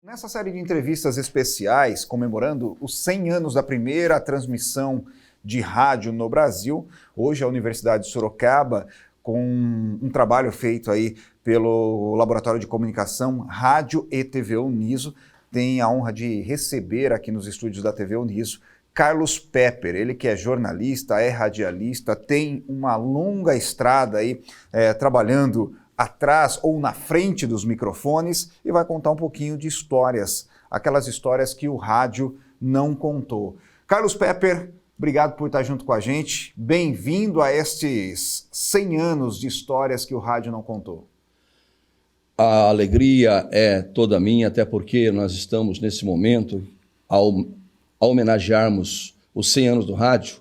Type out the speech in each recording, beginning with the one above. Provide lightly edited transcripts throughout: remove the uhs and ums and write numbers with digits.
Nessa série de entrevistas especiais, comemorando os 100 anos da primeira transmissão de rádio no Brasil, hoje a Universidade de Sorocaba, com um trabalho feito aí pelo Laboratório de Comunicação Rádio e TV Uniso, tem a honra de receber aqui nos estúdios da TV Uniso Carlos Pepper, ele que é jornalista, é radialista, tem uma longa estrada aí trabalhando atrás ou na frente dos microfones e vai contar um pouquinho de histórias, aquelas histórias que o rádio não contou. Carlos Pepper, obrigado por estar junto com a gente. Bem-vindo a estes 100 anos de histórias que o rádio não contou. A alegria é toda minha, até porque nós estamos nesse momento, ao homenagearmos os 100 anos do rádio,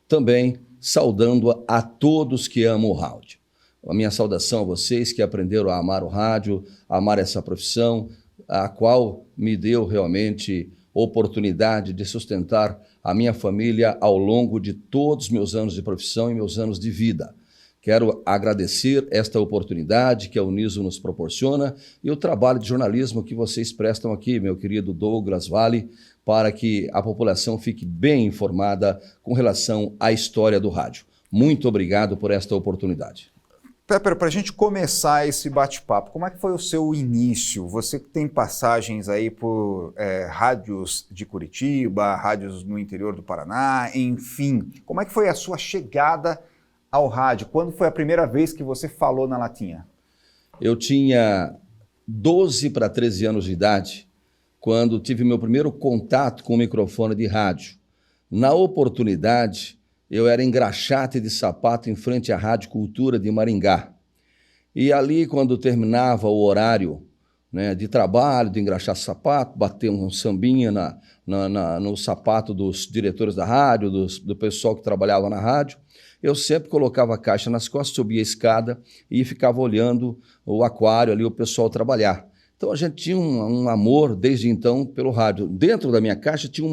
também saudando a todos que amam o rádio. A minha saudação a vocês que aprenderam a amar o rádio, a amar essa profissão, a qual me deu realmente oportunidade de sustentar a minha família ao longo de todos os meus anos de profissão e meus anos de vida. Quero agradecer esta oportunidade que a Uniso nos proporciona e o trabalho de jornalismo que vocês prestam aqui, meu querido Douglas Vale, para que a população fique bem informada com relação à história do rádio. Muito obrigado por esta oportunidade. Pepper, para a gente começar esse bate-papo, como é que foi o seu início? Você tem passagens aí por rádios de Curitiba, rádios no interior do Paraná, enfim. Como é que foi a sua chegada ao rádio? Quando foi a primeira vez que você falou na latinha? Eu tinha 12 para 13 anos de idade, quando tive meu primeiro contato com o microfone de rádio. Na oportunidade, eu era engraxate de sapato em frente à Rádio Cultura de Maringá. E ali, quando terminava o horário de trabalho, de engraxar sapato, bater um sambinha no sapato dos diretores da rádio, do pessoal que trabalhava na rádio, eu sempre colocava a caixa nas costas, subia a escada e ficava olhando o aquário ali, o pessoal trabalhar. Então a gente tinha um amor desde então pelo rádio. Dentro da minha caixa tinha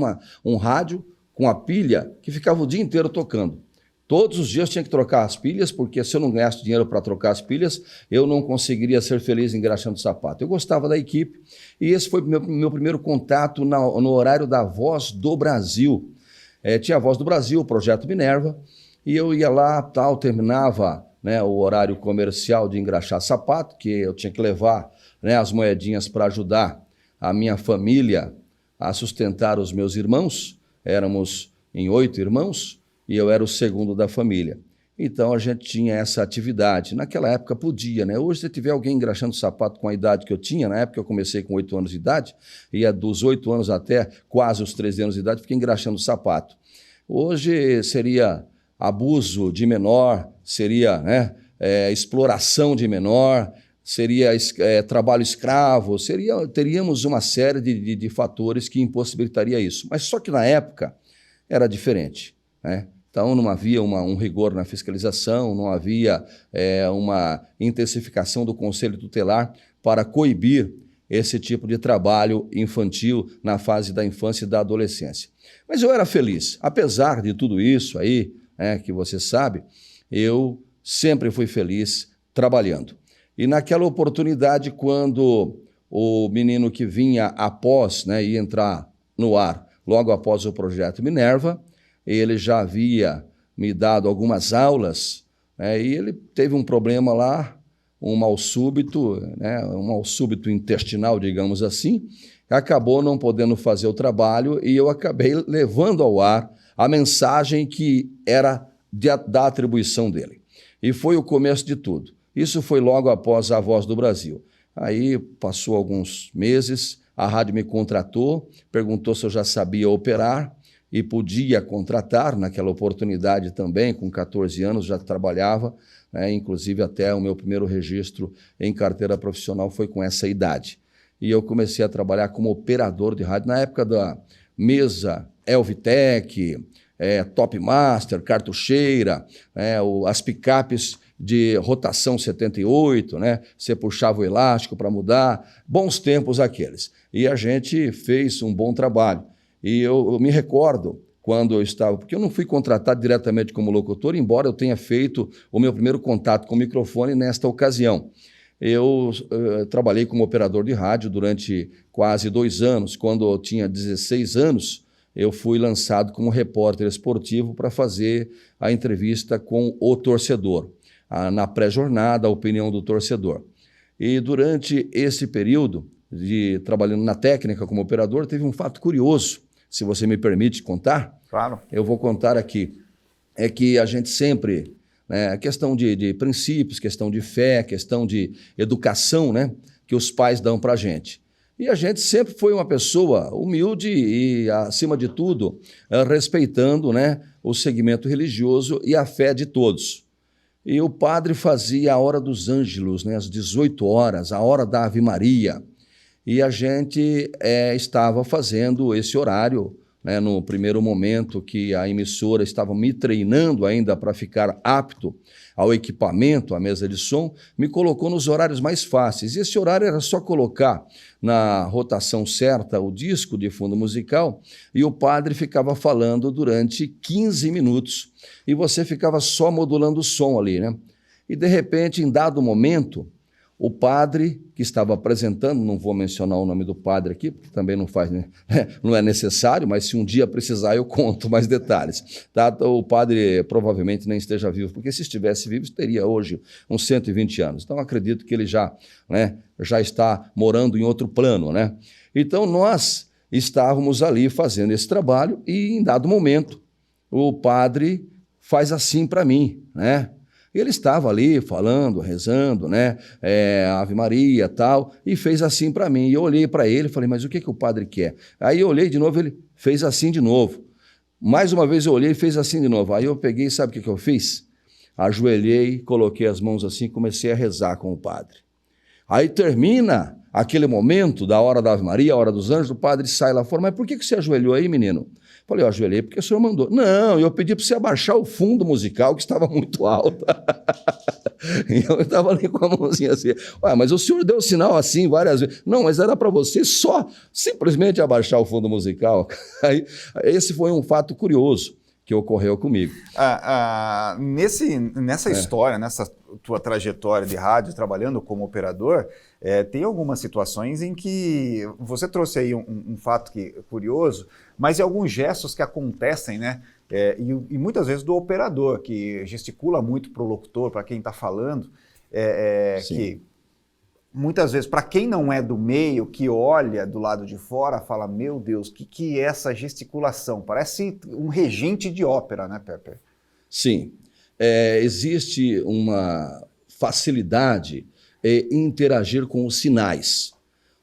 um rádio com a pilha que ficava o dia inteiro tocando. Todos os dias tinha que trocar as pilhas, porque se eu não ganhasse dinheiro para trocar as pilhas, eu não conseguiria ser feliz engraxando sapato. Eu gostava da equipe e esse foi meu primeiro contato no horário da Voz do Brasil. Tinha a Voz do Brasil, o Projeto Minerva, e eu ia lá, terminava o horário comercial de engraxar sapato, que eu tinha que levar as moedinhas para ajudar a minha família a sustentar os meus irmãos. Éramos em 8 irmãos e eu era o segundo da família. Então a gente tinha essa atividade. Naquela época podia, Hoje, se tiver alguém engraxando sapato com a idade que eu tinha, na época eu comecei com 8 anos de idade, e dos 8 anos até quase os 13 anos de idade, fiquei engraxando sapato. Hoje seria abuso de menor, seria exploração de menor, seria trabalho escravo, teríamos uma série de fatores que impossibilitaria isso. Mas só que na época era diferente, Então não havia um rigor na fiscalização, não havia uma intensificação do Conselho Tutelar para coibir esse tipo de trabalho infantil na fase da infância e da adolescência. Mas eu era feliz, apesar de tudo isso aí, que você sabe, eu sempre fui feliz trabalhando. E naquela oportunidade, quando o menino que vinha após, ia entrar no ar, logo após o Projeto Minerva, ele já havia me dado algumas aulas, e ele teve um problema lá, um mal súbito intestinal, digamos assim, acabou não podendo fazer o trabalho e eu acabei levando ao ar a mensagem que era da atribuição dele. E foi o começo de tudo. Isso foi logo após a Voz do Brasil. Aí passou alguns meses, a rádio me contratou, perguntou se eu já sabia operar e podia contratar. Naquela oportunidade também, com 14 anos, já trabalhava, inclusive até o meu primeiro registro em carteira profissional foi com essa idade. E eu comecei a trabalhar como operador de rádio na época da mesa Elvitec, Top Master, cartucheira, as picapes de rotação 78, né? Você puxava o elástico para mudar, bons tempos aqueles. E a gente fez um bom trabalho. E eu me recordo quando eu estava, porque eu não fui contratado diretamente como locutor, embora eu tenha feito o meu primeiro contato com o microfone nesta ocasião. Eu trabalhei como operador de rádio durante quase 2 anos. Quando eu tinha 16 anos, eu fui lançado como repórter esportivo para fazer a entrevista com o torcedor, na pré-jornada, a opinião do torcedor. E durante esse período, trabalhando na técnica como operador, teve um fato curioso, se você me permite contar. Claro. Eu vou contar aqui. É que a gente sempre, né, questão de princípios, questão de fé, questão de educação, né, que os pais dão para a gente. E a gente sempre foi uma pessoa humilde e, acima de tudo, respeitando, né, o segmento religioso e a fé de todos. E o padre fazia a hora dos ângelos, né, às 18 horas, a hora da Ave Maria. E a gente estava fazendo esse horário, né, no primeiro momento que a emissora estava me treinando ainda para ficar apto ao equipamento, à mesa de som, me colocou nos horários mais fáceis. E esse horário era só colocar na rotação certa o disco de fundo musical e o padre ficava falando durante 15 minutos. E você ficava só modulando o som ali, né? E, de repente, em dado momento, o padre que estava apresentando, não vou mencionar o nome do padre aqui, porque também não é necessário, mas se um dia precisar eu conto mais detalhes. Tá? O padre provavelmente nem esteja vivo, porque se estivesse vivo teria hoje uns 120 anos. Então acredito que ele já está morando em outro plano, né? Então nós estávamos ali fazendo esse trabalho e em dado momento o padre faz assim para mim, né? Ele estava ali falando, rezando, né? Ave Maria, tal, e fez assim para mim. E eu olhei para ele e falei, mas o que o padre quer? Aí eu olhei de novo, ele fez assim de novo. Mais uma vez eu olhei e fez assim de novo. Aí eu peguei, sabe o que eu fiz? Ajoelhei, coloquei as mãos assim e comecei a rezar com o padre. Aí termina aquele momento da hora da Ave Maria, a hora dos anjos, o padre sai lá fora, mas por que você ajoelhou aí, menino? Falei, eu ajoelhei porque o senhor mandou. Não, eu pedi para você abaixar o fundo musical, que estava muito alto. E eu estava ali com a mãozinha assim. Ué, mas o senhor deu sinal assim várias vezes. Não, mas era para você só simplesmente abaixar o fundo musical. Aí, esse foi um fato curioso que ocorreu comigo. Nessa história, nessa tua trajetória de rádio, trabalhando como operador, tem algumas situações em que você trouxe aí um fato curioso, mas alguns gestos que acontecem, né? E muitas vezes do operador, que gesticula muito para o locutor, para quem está falando, que muitas vezes, para quem não é do meio, que olha do lado de fora, fala, meu Deus, o que é essa gesticulação? Parece um regente de ópera, né, Pepe? Sim. Existe uma facilidade em interagir com os sinais.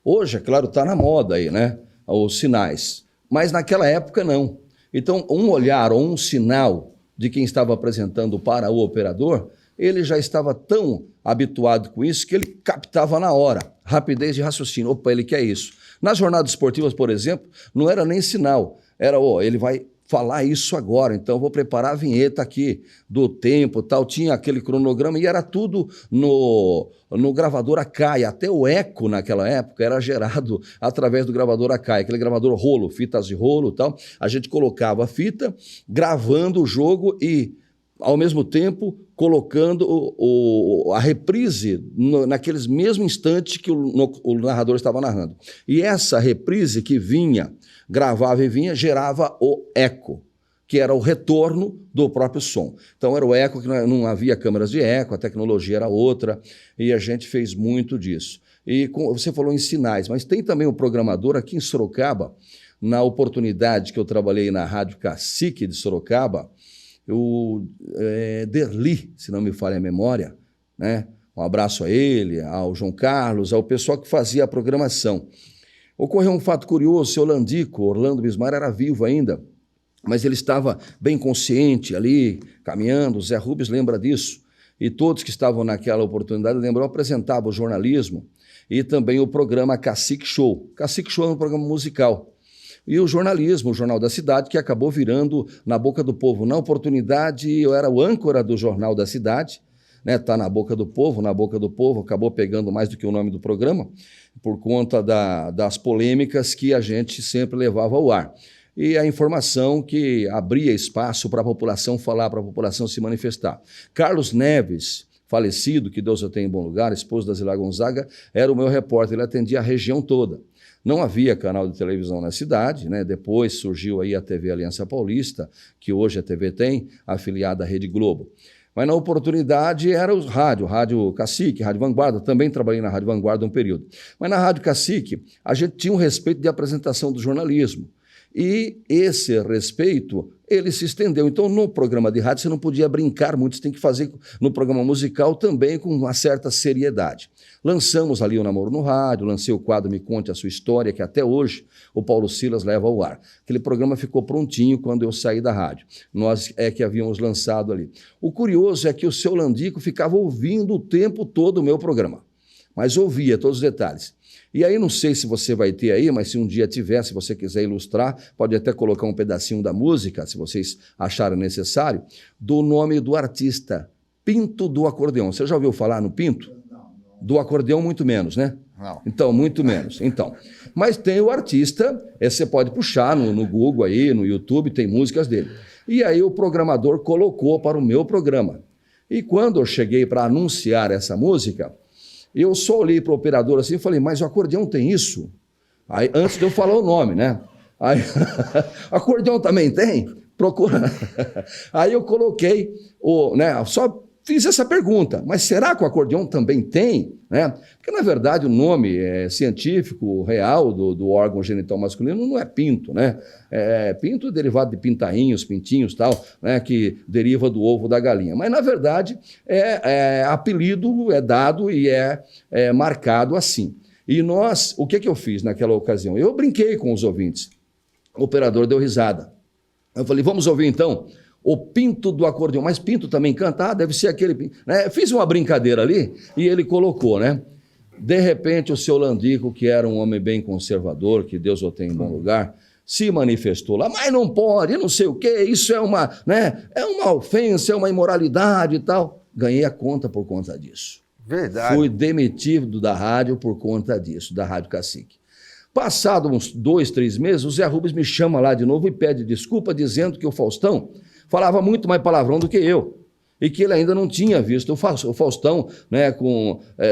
Hoje, é claro, está na moda aí, né? Os sinais. Mas naquela época, não. Então, um olhar ou um sinal de quem estava apresentando para o operador, ele já estava tão habituado com isso que ele captava na hora, rapidez de raciocínio. Opa, ele quer isso. Nas jornadas esportivas, por exemplo, não era nem sinal, era, ele vai falar isso agora, então eu vou preparar a vinheta aqui do tempo, tal, tinha aquele cronograma e era tudo no gravador Akai, até o eco naquela época era gerado através do gravador Akai, aquele gravador rolo, fitas de rolo, tal, a gente colocava a fita, gravando o jogo e ao mesmo tempo colocando a reprise naqueles mesmos instantes que o narrador estava narrando. E essa reprise que vinha, gravava e vinha, gerava o eco, que era o retorno do próprio som. Então era o eco, que não havia câmeras de eco, a tecnologia era outra, e a gente fez muito disso. E você falou em sinais, mas tem também um programador aqui em Sorocaba, na oportunidade que eu trabalhei na Rádio Cacique de Sorocaba, o Derli, se não me falha a memória, né? Um abraço a ele, ao João Carlos, ao pessoal que fazia a programação. Ocorreu um fato curioso, o seu Landico, Orlando Bismar, era vivo ainda, mas ele estava bem consciente ali, caminhando, o Zé Rubens lembra disso, e todos que estavam naquela oportunidade lembram, apresentava o jornalismo e também o programa Cacique Show. Cacique Show é um programa musical. E o jornalismo, o Jornal da Cidade, que acabou virando Na Boca do Povo. Na oportunidade, eu era o âncora do Jornal da Cidade, né? Tá Na Boca do Povo, acabou pegando mais do que o nome do programa, por conta das polêmicas que a gente sempre levava ao ar. E a informação que abria espaço para a população falar, para a população se manifestar. Carlos Neves, falecido, que Deus o tenha em bom lugar, esposo da Zilá Gonzaga, era o meu repórter, ele atendia a região toda. Não havia canal de televisão na cidade, né? Depois surgiu aí a TV Aliança Paulista, que hoje a TV tem, afiliada à Rede Globo. Mas na oportunidade era o Rádio Cacique, Rádio Vanguarda, também trabalhei na Rádio Vanguarda um período. Mas na Rádio Cacique, a gente tinha um respeito de apresentação do jornalismo. E esse respeito, ele se estendeu. Então, no programa de rádio, você não podia brincar muito, você tem que fazer no programa musical também com uma certa seriedade. Lançamos ali o Namoro no Rádio, lancei o quadro Me Conte a Sua História, que até hoje o Paulo Silas leva ao ar. Aquele programa ficou prontinho quando eu saí da rádio. Nós é que havíamos lançado ali. O curioso é que o seu Landico ficava ouvindo o tempo todo o meu programa, mas ouvia todos os detalhes. E aí, não sei se você vai ter aí, mas se um dia tiver, se você quiser ilustrar, pode até colocar um pedacinho da música, se vocês acharem necessário, do nome do artista, Pinto do Acordeão. Você já ouviu falar no Pinto? Não. Do acordeão, muito menos, né? Não. Então, muito menos. Então, mas tem o artista, você pode puxar no Google aí, no YouTube, tem músicas dele. E aí o programador colocou para o meu programa. E quando eu cheguei para anunciar essa música, eu só olhei para o operador assim e falei, mas o acordeão tem isso? Aí, antes de eu falar o nome, né? Aí, acordeão também tem? Procura. Aí eu coloquei, só fiz essa pergunta, mas será que o acordeão também tem? Né? Porque, na verdade, o nome científico real do órgão genital masculino não é pinto, né? Pinto é derivado de pintainhos, pintinhos, tal, né? Que deriva do ovo da galinha. Mas, na verdade, apelido é dado e é marcado assim. E o que eu fiz naquela ocasião? Eu brinquei com os ouvintes. O operador deu risada. Eu falei, vamos ouvir então o Pinto do Acordeão. Mas Pinto também canta? Deve ser aquele Pinto. Né? Fiz uma brincadeira ali e ele colocou, né? De repente, o seu Landico, que era um homem bem conservador, que Deus o tenha em bom lugar, se manifestou lá, mas não pode, não sei o quê, isso é uma ofensa, é uma imoralidade e tal. Ganhei a conta por conta disso. Verdade. Fui demitido da rádio por conta disso, da Rádio Cacique. Passado uns 2, 3 meses, o Zé Rubens me chama lá de novo e pede desculpa, dizendo que o Faustão falava muito mais palavrão do que eu. E que ele ainda não tinha visto o Faustão, né,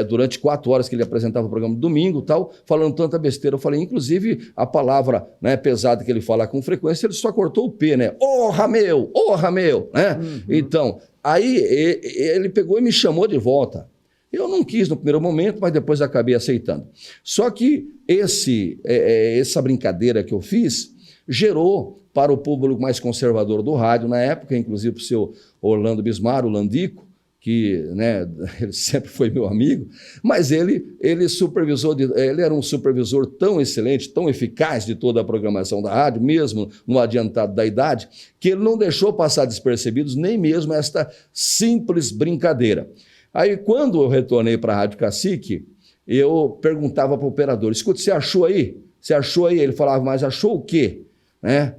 durante 4 horas que ele apresentava o programa de domingo, tal, falando tanta besteira. Eu falei, inclusive, a palavra, né, pesada que ele fala com frequência, ele só cortou o P, né? Orra meu, né? Uhum. Então, aí ele pegou e me chamou de volta. Eu não quis no primeiro momento, mas depois acabei aceitando. Só que essa brincadeira que eu fiz gerou para o público mais conservador do rádio, na época, inclusive para o seu Orlando Bismar, o Landico, que, né, ele sempre foi meu amigo, mas ele era um supervisor tão excelente, tão eficaz de toda a programação da rádio, mesmo no adiantado da idade, que ele não deixou passar despercebidos nem mesmo esta simples brincadeira. Aí, quando eu retornei para a Rádio Cacique, eu perguntava para o operador, escuta, você achou aí? Você achou aí? Ele falava, mas achou o quê? Né?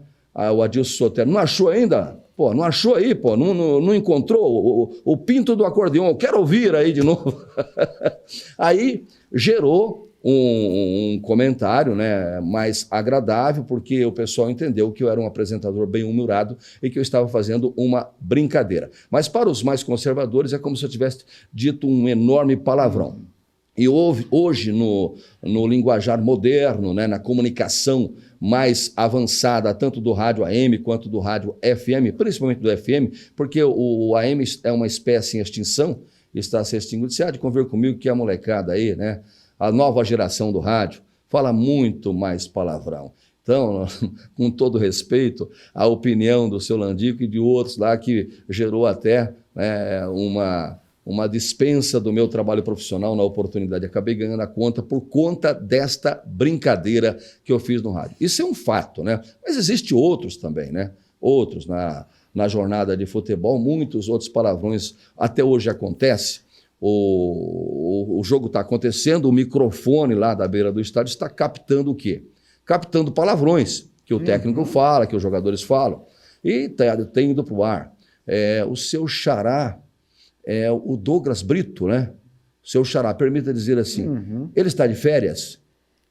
O Adilson Sotero, não achou ainda? Pô, não achou aí, pô? Não encontrou o Pinto do Acordeão? Eu quero ouvir aí de novo. Aí gerou um comentário, né, mais agradável, porque o pessoal entendeu que eu era um apresentador bem humorado e que eu estava fazendo uma brincadeira. Mas para os mais conservadores é como se eu tivesse dito um enorme palavrão. E hoje, no linguajar moderno, né, na comunicação mais avançada, tanto do rádio AM quanto do rádio FM, principalmente do FM, porque o AM é uma espécie em extinção, está se extinguindo. Você há de convir comigo que a molecada aí, né, a nova geração do rádio, fala muito mais palavrão. Então, com todo respeito à opinião do seu Landico e de outros lá, que gerou até uma dispensa do meu trabalho profissional na oportunidade. Acabei ganhando a conta por conta desta brincadeira que eu fiz no rádio. Isso é um fato, né? Mas existem outros também, né? Outros na jornada de futebol, muitos outros palavrões até hoje acontece. O jogo está acontecendo, o microfone lá da beira do estádio está captando o quê? Captando palavrões, que o técnico fala, que os jogadores falam. E tem ido para o ar. O seu xará é o Douglas Brito, né? O seu xará, permita dizer assim, ele está de férias?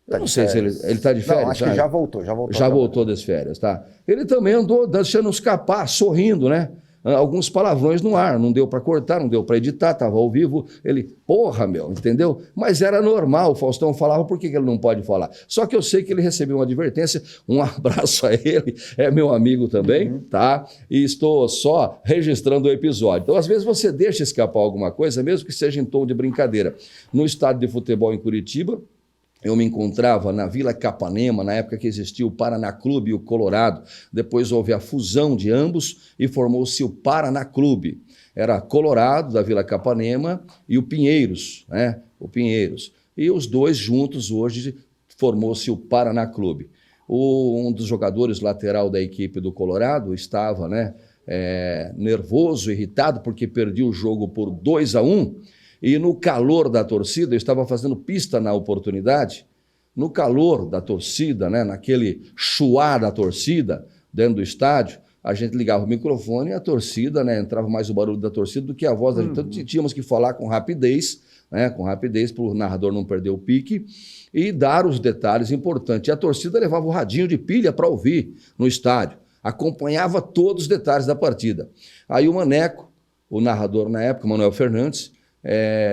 Eu não sei se ele está de férias. Não, acho que já voltou. Já voltou das férias, tá? Ele também andou deixando escapar, sorrindo, né? Alguns palavrões no ar, não deu para cortar, não deu para editar, estava ao vivo. Ele, porra, meu, entendeu? Mas era normal, o Faustão falava, por que ele não pode falar? Só que eu sei que ele recebeu uma advertência, um abraço a ele, é meu amigo também, tá? E estou só registrando o episódio. Então, às vezes você deixa escapar alguma coisa, mesmo que seja em tom de brincadeira. No estádio de futebol em Curitiba, eu me encontrava na Vila Capanema, na época que existia o Paraná Clube e o Colorado. Depois houve a fusão de ambos e formou-se o Paraná Clube. Era Colorado, da Vila Capanema, e o Pinheiros, né? O Pinheiros. E os dois juntos hoje formou-se o Paraná Clube. Um dos jogadores lateral da equipe do Colorado estava, né, nervoso, irritado, porque perdia o jogo por 2-1. E no calor da torcida, eu estava fazendo pista na oportunidade, no calor da torcida, né, naquele chuá da torcida dentro do estádio, a gente ligava o microfone e a torcida, né, entrava mais o barulho da torcida do que a voz da gente. Então tínhamos que falar com rapidez, né, para o narrador não perder o pique e dar os detalhes importantes. E a torcida levava o radinho de pilha para ouvir no estádio, acompanhava todos os detalhes da partida. Aí o Maneco, o narrador na época, Manuel Fernandes,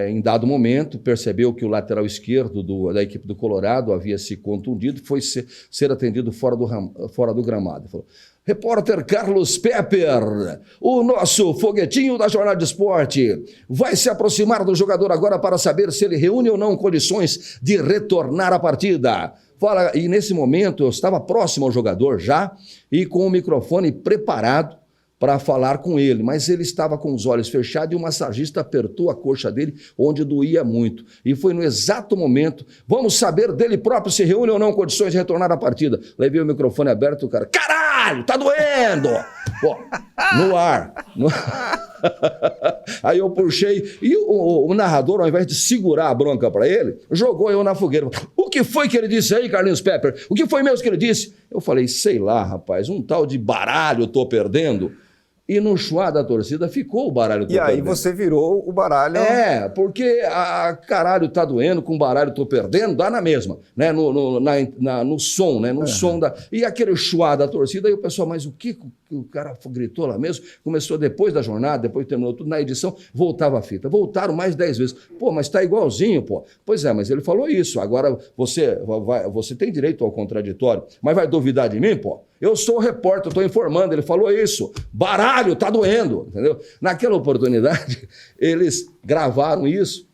em dado momento, percebeu que o lateral esquerdo da equipe do Colorado havia se contundido, foi ser atendido fora do gramado. Falou, repórter Carlos Pepper, o nosso foguetinho da Jornada de Esporte, vai se aproximar do jogador agora para saber se ele reúne ou não condições de retornar à partida. E nesse momento eu estava próximo ao jogador já e com o microfone preparado para falar com ele, mas ele estava com os olhos fechados e o massagista apertou a coxa dele, onde doía muito. E foi no exato momento, vamos saber dele próprio se reúne ou não condições de retornar à partida. Levei o microfone aberto e o cara, caralho, tá doendo! Pô, no ar. Aí eu puxei e o narrador, ao invés de segurar a bronca para ele, jogou eu na fogueira. O que foi que ele disse aí, Carlinhos Pepper? O que foi mesmo que ele disse? Eu falei, sei lá, rapaz, um tal de baralho eu tô perdendo. E no chuá da torcida ficou o baralho. E aí você virou o baralho. Porque caralho tá doendo, com baralho tô perdendo, dá na mesma, né? No som, né? No som da... E aquele chuá da torcida, aí o pessoal, mas o que o cara gritou lá mesmo? Começou depois da jornada, depois terminou tudo, na edição, voltava a fita. Voltaram mais 10 vezes. Pô, mas tá igualzinho, pô. Pois é, mas ele falou isso. Agora você tem direito ao contraditório, mas vai duvidar de mim, pô? Eu sou o repórter, estou informando, ele falou isso. Baralho, tá doendo, entendeu? Naquela oportunidade, eles gravaram isso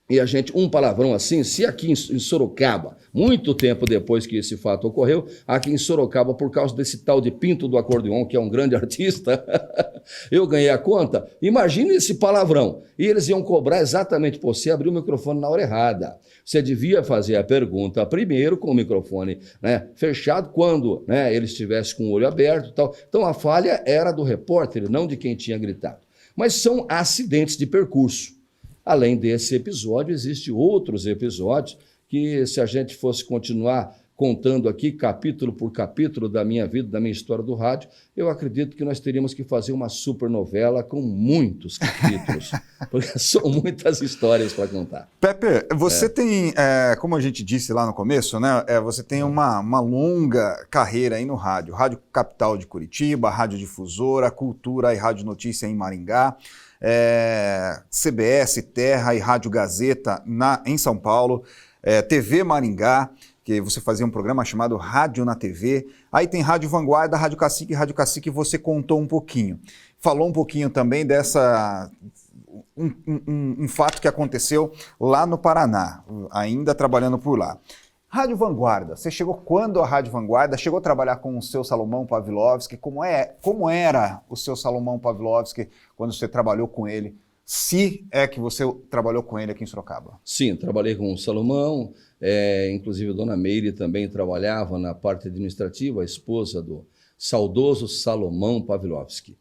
e a gente, um palavrão assim, se aqui em Sorocaba, muito tempo depois que esse fato ocorreu, aqui em Sorocaba, por causa desse tal de Pinto do Acordeon, que é um grande artista, eu ganhei a conta, imagine esse palavrão. E eles iam cobrar exatamente por você abrir o microfone na hora errada. Você devia fazer a pergunta primeiro com o microfone, né, fechado, quando, né, ele estivesse com o olho aberto e tal. Então a falha era do repórter, não de quem tinha gritado. Mas são acidentes de percurso. Além desse episódio, existem outros episódios que, se a gente fosse continuar contando aqui capítulo por capítulo da minha vida, da minha história do rádio, eu acredito que nós teríamos que fazer uma supernovela com muitos capítulos, porque são muitas histórias para contar. Pepe, você tem, como a gente disse lá no começo, né, você tem uma longa carreira aí no rádio. Rádio Capital de Curitiba, Rádio Difusora, Cultura e Rádio Notícia em Maringá, CBS, Terra e Rádio Gazeta em São Paulo, TV Maringá, que você fazia um programa chamado Rádio na TV. Aí tem Rádio Vanguarda, Rádio Cacique você contou um pouquinho. Falou um pouquinho também dessa... Um fato que aconteceu lá no Paraná, ainda trabalhando por lá. Rádio Vanguarda, você chegou quando a Rádio Vanguarda? Chegou a trabalhar com o seu Salomão Pavlovski? Como era o seu Salomão Pavlovski quando você trabalhou com ele? Se é que você trabalhou com ele aqui em Sorocaba. Sim, trabalhei com o Salomão, inclusive a dona Meire também trabalhava na parte administrativa, a esposa do saudoso Salomão Pavlovski.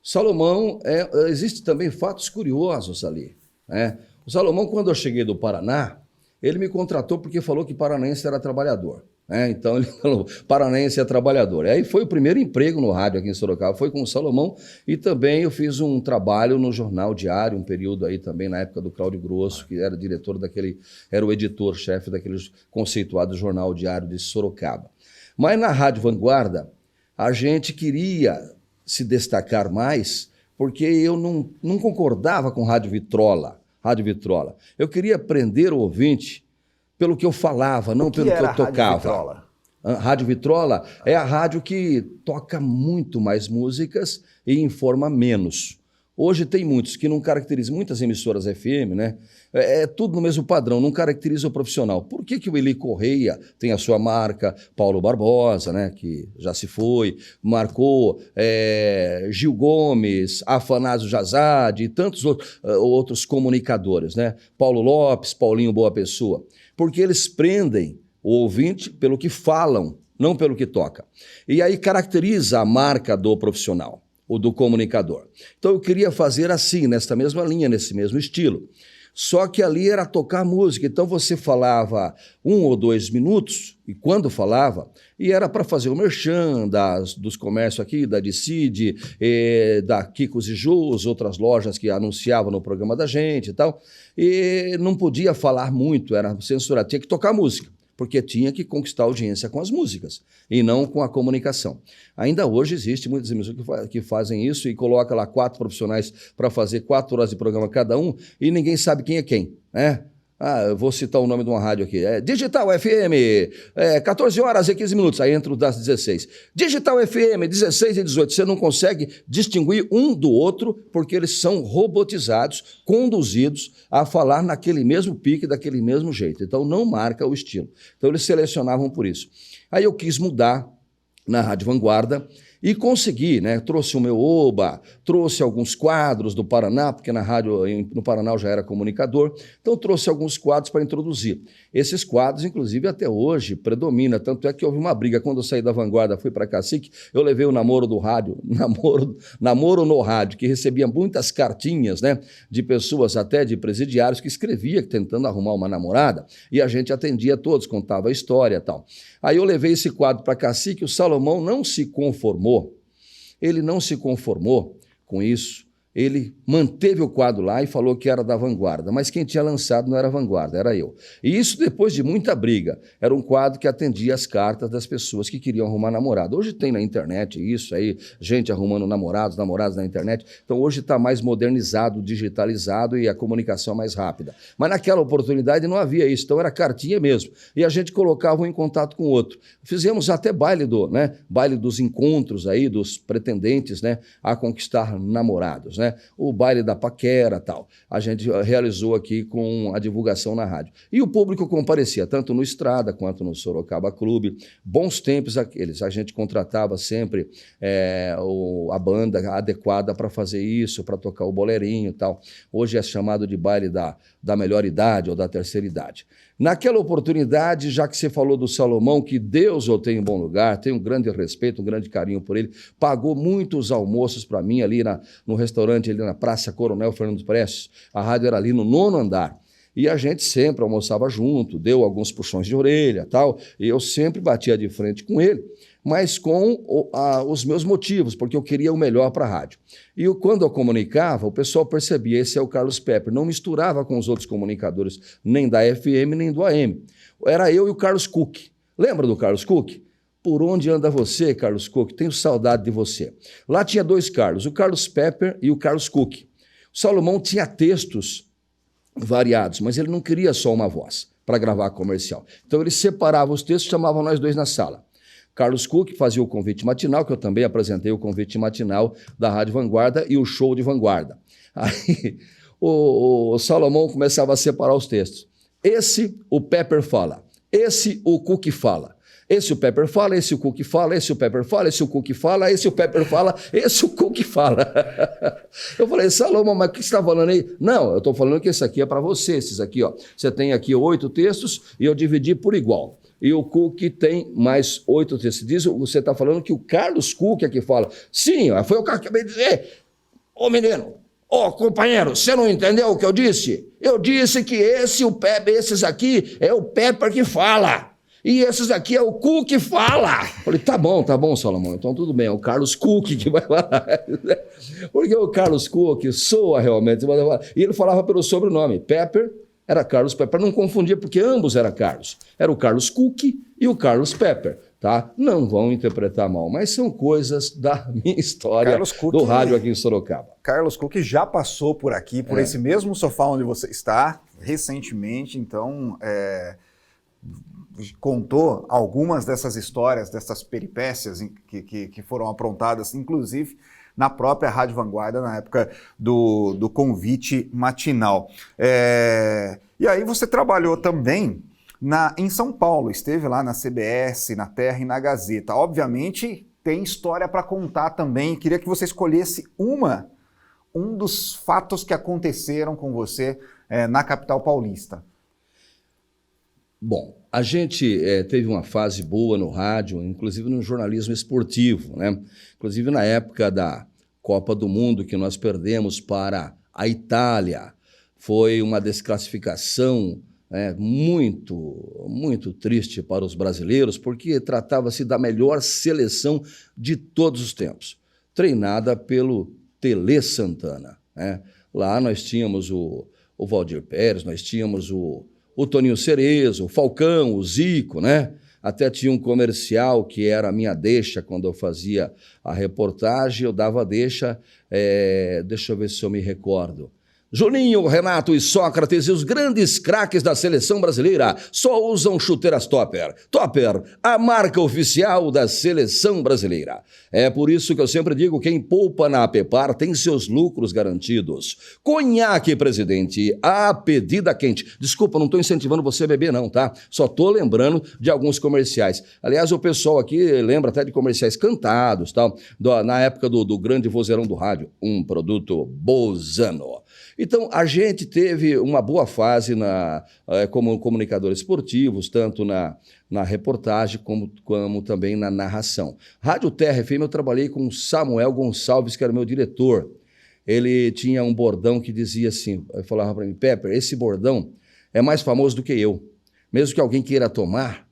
Salomão, existe também fatos curiosos ali, né? O Salomão, quando eu cheguei do Paraná, ele me contratou porque falou que paranaense era trabalhador. né? Então ele falou, paranaense é trabalhador. Aí foi o primeiro emprego no rádio aqui em Sorocaba, foi com o Salomão, e também eu fiz um trabalho no Jornal Diário, um período aí também na época do Cláudio Grosso, que era diretor daquele, era o editor-chefe daquele conceituado Jornal Diário de Sorocaba. Mas na Rádio Vanguarda, a gente queria se destacar mais, porque eu não concordava com Rádio Vitrola. Eu queria prender o ouvinte pelo que eu falava, não pelo que eu tocava. Rádio Vitrola é a rádio que toca muito mais músicas e informa menos. Hoje tem muitos que não caracterizam, muitas emissoras FM, né? É tudo no mesmo padrão, não caracteriza o profissional. Por que o Eli Correia tem a sua marca, Paulo Barbosa, né? Que já se foi, marcou Gil Gomes, Afanásio Jazade e tantos outros comunicadores, né? Paulo Lopes, Paulinho Boa Pessoa. Porque eles prendem o ouvinte pelo que falam, não pelo que toca. E aí caracteriza a marca do profissional, ou do comunicador. Então eu queria fazer assim, nesta mesma linha, nesse mesmo estilo. Só que ali era tocar música, então você falava 1 ou 2 minutos, e quando falava, e era para fazer o merchan dos comércios aqui, da Decide, da Kikos e Jus, outras lojas que anunciavam no programa da gente e tal, e não podia falar muito, era censurado, tinha que tocar música, porque tinha que conquistar a audiência com as músicas e não com a comunicação. Ainda hoje existe muitas emissoras que fazem isso e colocam lá 4 profissionais para fazer 4 horas de programa cada um e ninguém sabe quem é quem, né? Eu vou citar o nome de uma rádio aqui. Digital FM, 14 horas e 15 minutos, aí entra o das 16. Digital FM, 16 e 18. Você não consegue distinguir um do outro porque eles são robotizados, conduzidos a falar naquele mesmo pique, daquele mesmo jeito. Então não marca o estilo. Então eles selecionavam por isso. Aí eu quis mudar na Rádio Vanguarda e consegui, né? Trouxe o meu Oba, trouxe alguns quadros do Paraná, porque na rádio no Paraná eu já era comunicador, então trouxe alguns quadros para introduzir. Esses quadros, inclusive, até hoje predomina, tanto é que houve uma briga. Quando eu saí da Vanguarda, fui para Cacique, eu levei o namoro do rádio, namoro no rádio, que recebia muitas cartinhas, né? De pessoas, até de presidiários, que escrevia tentando arrumar uma namorada, e a gente atendia todos, contava a história e tal. Aí eu levei esse quadro para Cacique, o Salomão não se conformou. Ele não se conformou com isso, ele manteve o quadro lá e falou que era da Vanguarda, mas quem tinha lançado não era a Vanguarda, era eu. E isso depois de muita briga. Era um quadro que atendia as cartas das pessoas que queriam arrumar namorado. Hoje tem na internet isso aí, gente arrumando namorados na internet. Então hoje está mais modernizado, digitalizado e a comunicação mais rápida. Mas naquela oportunidade não havia isso, então era cartinha mesmo. E a gente colocava um em contato com o outro. Fizemos até baile dos encontros aí, dos pretendentes, né, a conquistar namorados, né? O baile da paquera, tal. A gente realizou aqui com a divulgação na rádio. E o público comparecia, tanto no Estrada quanto no Sorocaba Clube. Bons tempos aqueles. A gente contratava sempre a banda adequada para fazer isso, para tocar o bolerinho e tal. Hoje é chamado de baile da melhor idade ou da terceira idade. Naquela oportunidade, já que você falou do Salomão, que Deus o tem em bom lugar, tenho um grande respeito, um grande carinho por ele, pagou muitos almoços para mim ali no restaurante, ali na Praça Coronel Fernando Prestes. A rádio era ali no 9º andar. E a gente sempre almoçava junto, deu alguns puxões de orelha, tal, e eu sempre batia de frente com ele, mas com os meus motivos, porque eu queria o melhor para a rádio. E quando eu comunicava, o pessoal percebia, esse é o Carlos Pepper, não misturava com os outros comunicadores, nem da FM, nem do AM. Era eu e o Carlos Cook. Lembra do Carlos Cook? Por onde anda você, Carlos Cook? Tenho saudade de você. Lá tinha 2 Carlos, o Carlos Pepper e o Carlos Cook. O Salomão tinha textos variados, mas ele não queria só uma voz para gravar comercial. Então ele separava os textos e chamava nós 2 na sala. Carlos Cook fazia o convite matinal, que eu também apresentei o convite matinal da Rádio Vanguarda e o show de Vanguarda. Aí o Salomão começava a separar os textos. Esse o Pepper fala, esse o Cook fala. Esse o Pepper fala, esse o Cook fala, esse o Pepper fala, esse o Cook fala, esse o Pepper fala, esse o Cook fala. Eu falei, Salomão, mas o que você está falando aí? Não, eu estou falando que esse aqui é para você, esses aqui, ó. Você tem aqui 8 textos e eu dividi por igual. E o Cook tem mais 8 textos. Você está falando que o Carlos Cook é que fala. Sim, foi o que eu acabei de dizer. Ô menino, ô companheiro, você não entendeu o que eu disse? Eu disse que esses aqui é o Pepper que fala. E esses aqui é o Cook que fala. Falei, tá bom, Salomão, então tudo bem, é o Carlos Cook que vai falar. Porque o Carlos Cook soa realmente. E ele falava pelo sobrenome, Pepper era Carlos Pepper, não confundia, porque ambos eram Carlos. Era o Carlos Cook e o Carlos Pepper, tá? Não vão interpretar mal, mas são coisas da minha história do rádio aqui em Sorocaba. Carlos Cook já passou por aqui, por esse mesmo sofá onde você está, recentemente, então contou algumas dessas histórias, dessas peripécias que foram aprontadas, inclusive na própria Rádio Vanguarda, na época do convite matinal. E aí você trabalhou também em São Paulo, esteve lá na CBS, na Terra e na Gazeta. Obviamente tem história para contar também, queria que você escolhesse um dos fatos que aconteceram com você na capital paulista. Bom, a gente teve uma fase boa no rádio, inclusive no jornalismo esportivo, né? Inclusive na época da Copa do Mundo, que nós perdemos para a Itália. Foi uma desclassificação muito triste para os brasileiros, porque tratava-se da melhor seleção de todos os tempos, treinada pelo Tele Santana, né? Lá nós tínhamos o Valdir Pérez, nós tínhamos o Toninho Cerezo, o Falcão, o Zico, né? Até tinha um comercial que era a minha deixa, quando eu fazia a reportagem, eu dava a deixa, deixa eu ver se eu me recordo. Juninho, Renato e Sócrates e os grandes craques da seleção brasileira só usam chuteiras Topper. Topper, a marca oficial da seleção brasileira. É por isso que eu sempre digo, quem poupa na Apepar tem seus lucros garantidos. Conhaque, presidente, a pedida quente. Desculpa, não estou incentivando você a beber não, tá? Só estou lembrando de alguns comerciais. Aliás, o pessoal aqui lembra até de comerciais cantados, tal, na época do grande vozeirão do rádio, um produto Bozano. Então, a gente teve uma boa fase como comunicadores esportivos, tanto na reportagem como também na narração. Rádio Terra FM eu trabalhei com Samuel Gonçalves, que era meu diretor. Ele tinha um bordão que dizia assim, falava para mim, Pepper, esse bordão é mais famoso do que eu. Mesmo que alguém queira tomar,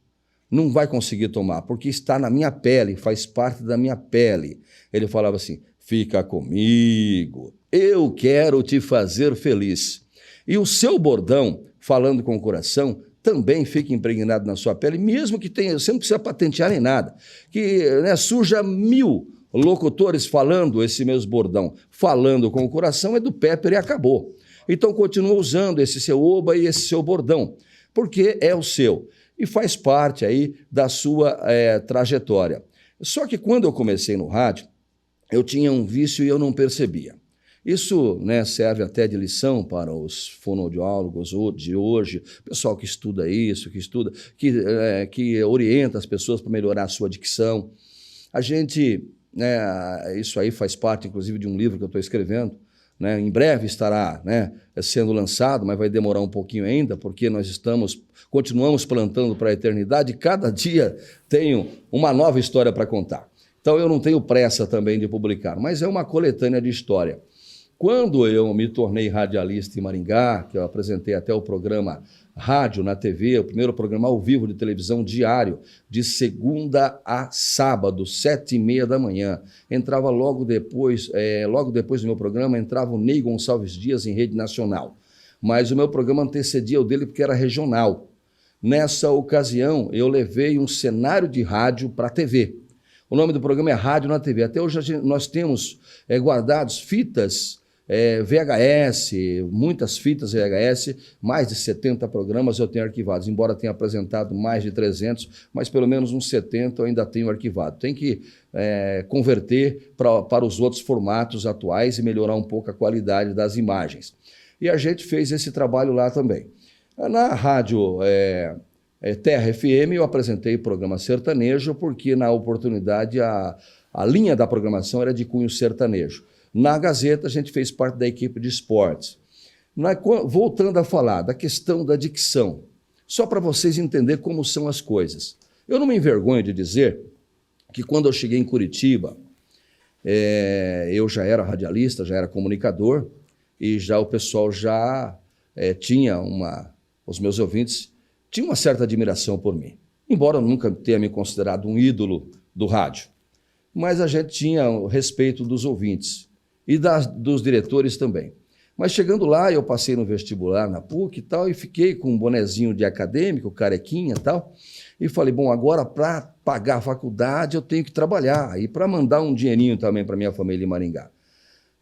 não vai conseguir tomar, porque está na minha pele, faz parte da minha pele. Ele falava assim, fica comigo. Eu quero te fazer feliz. E o seu bordão, falando com o coração, também fica impregnado na sua pele, mesmo que tenha, você não precisa patentear nem nada. Que surja 1000 locutores falando esse mesmo bordão, falando com o coração, é do Pepper e acabou. Então continua usando esse seu oba e esse seu bordão, porque é o seu. E faz parte aí da sua trajetória. Só que quando eu comecei no rádio, eu tinha um vício e eu não percebia. Isso serve até de lição para os fonoaudiólogos de hoje, pessoal que estuda isso, que orienta as pessoas para melhorar a sua dicção. A gente, isso aí faz parte, inclusive, de um livro que eu estou escrevendo, em breve estará sendo lançado, mas vai demorar um pouquinho ainda, porque nós continuamos plantando para a eternidade e cada dia tenho uma nova história para contar. Então eu não tenho pressa também de publicar, mas é uma coletânea de história. Quando eu me tornei radialista em Maringá, que eu apresentei até o programa Rádio na TV, o primeiro programa ao vivo de televisão diário, de segunda a sábado, 7h30 da manhã. Entrava logo depois do meu programa, entrava o Ney Gonçalves Dias em rede nacional. Mas o meu programa antecedia o dele porque era regional. Nessa ocasião, eu levei um cenário de rádio para a TV. O nome do programa é Rádio na TV. Até hoje nós temos guardados fitas VHS, muitas fitas VHS, mais de 70 programas eu tenho arquivados, embora tenha apresentado mais de 300, mas pelo menos uns 70 eu ainda tenho arquivado. Tem que converter para os outros formatos atuais e melhorar um pouco a qualidade das imagens. E a gente fez esse trabalho lá também. Na rádio Terra FM eu apresentei o programa sertanejo, porque na oportunidade a linha da programação era de cunho sertanejo. Na Gazeta, a gente fez parte da equipe de esportes. Voltando a falar da questão da dicção, só para vocês entenderem como são as coisas. Eu não me envergonho de dizer que quando eu cheguei em Curitiba, eu já era radialista, já era comunicador, e já o pessoal tinha os meus ouvintes tinham uma certa admiração por mim. embora eu nunca tenha me considerado um ídolo do rádio. Mas a gente tinha o respeito dos ouvintes e dos diretores também. Mas chegando lá, eu passei no vestibular na PUC e tal, e fiquei com um bonezinho de acadêmico, carequinha e tal, e falei, bom, agora para pagar a faculdade eu tenho que trabalhar, e para mandar um dinheirinho também para minha família em Maringá.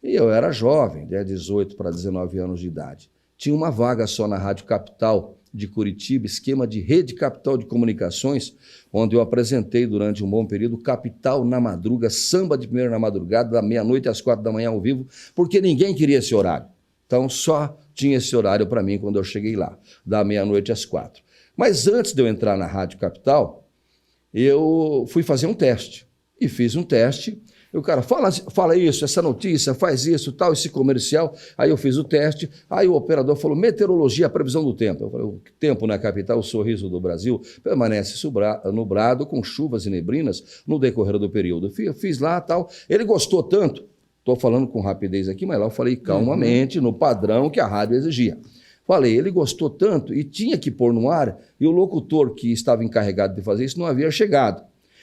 E eu era jovem, 18 para 19 anos de idade. Tinha uma vaga só na Rádio Capital de Curitiba, esquema de rede capital de comunicações, onde eu apresentei durante um bom período Capital na Madruga, samba de primeira na madrugada, da meia-noite às 4 da manhã ao vivo, porque ninguém queria esse horário. Então, só tinha esse horário para mim quando eu cheguei lá, da meia-noite às 4. Mas antes de eu entrar na Rádio Capital, eu fui fazer um teste. E fiz um teste. E o cara, fala isso, essa notícia, faz isso, tal, esse comercial. Aí eu fiz o teste. Aí o operador falou, meteorologia, previsão do tempo. Eu falei, o tempo na capital, o sorriso do Brasil, permanece nublado, com chuvas e neblinas no decorrer do período. Fiz lá, tal. Ele gostou tanto. Estou falando com rapidez aqui, mas lá eu falei calmamente, no padrão que a rádio exigia. Falei, ele gostou tanto e tinha que pôr no ar, e o locutor que estava encarregado de fazer isso não havia chegado.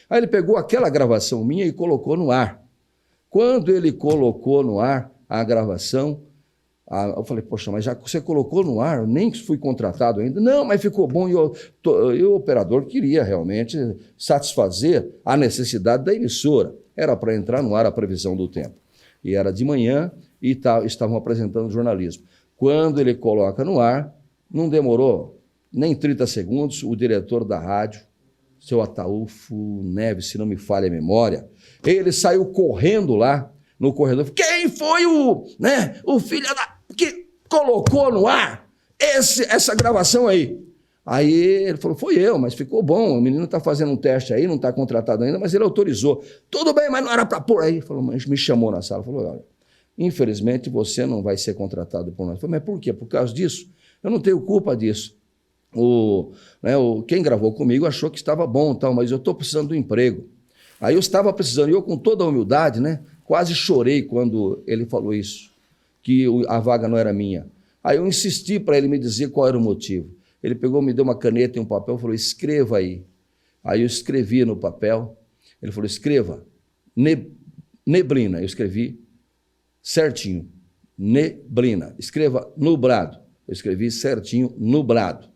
Aí ele pegou aquela gravação minha e colocou no ar. Quando ele colocou no ar a gravação, eu falei, poxa, mas já que você colocou no ar, eu nem fui contratado ainda. Não, mas ficou bom, e o operador queria realmente satisfazer a necessidade da emissora. Era para entrar no ar a previsão do tempo. E era de manhã e estavam apresentando jornalismo. Quando ele coloca no ar, não demorou nem 30 segundos, o diretor da rádio, seu Ataúfo Neves, se não me falha a memória, ele saiu correndo lá no corredor. Quem foi o filho que colocou no ar essa gravação aí? Aí ele falou, foi eu, mas ficou bom, o menino está fazendo um teste aí, não está contratado ainda, mas ele autorizou. Tudo bem, mas não era para pôr aí. Ele falou, mas me chamou na sala, falou, olha, infelizmente você não vai ser contratado por nós. Eu falei, mas por quê? Por causa disso? Eu não tenho culpa disso. Quem gravou comigo achou que estava bom, tal, mas eu estou precisando do emprego. Aí eu estava precisando, e eu com toda a humildade, quase chorei quando ele falou isso, que a vaga não era minha. Aí eu insisti para ele me dizer qual era o motivo. Ele pegou, me deu uma caneta e um papel e falou, escreva aí. Aí eu escrevi no papel, ele falou, escreva, neblina. Eu escrevi certinho, neblina. Escreva nublado. Eu escrevi certinho, nublado.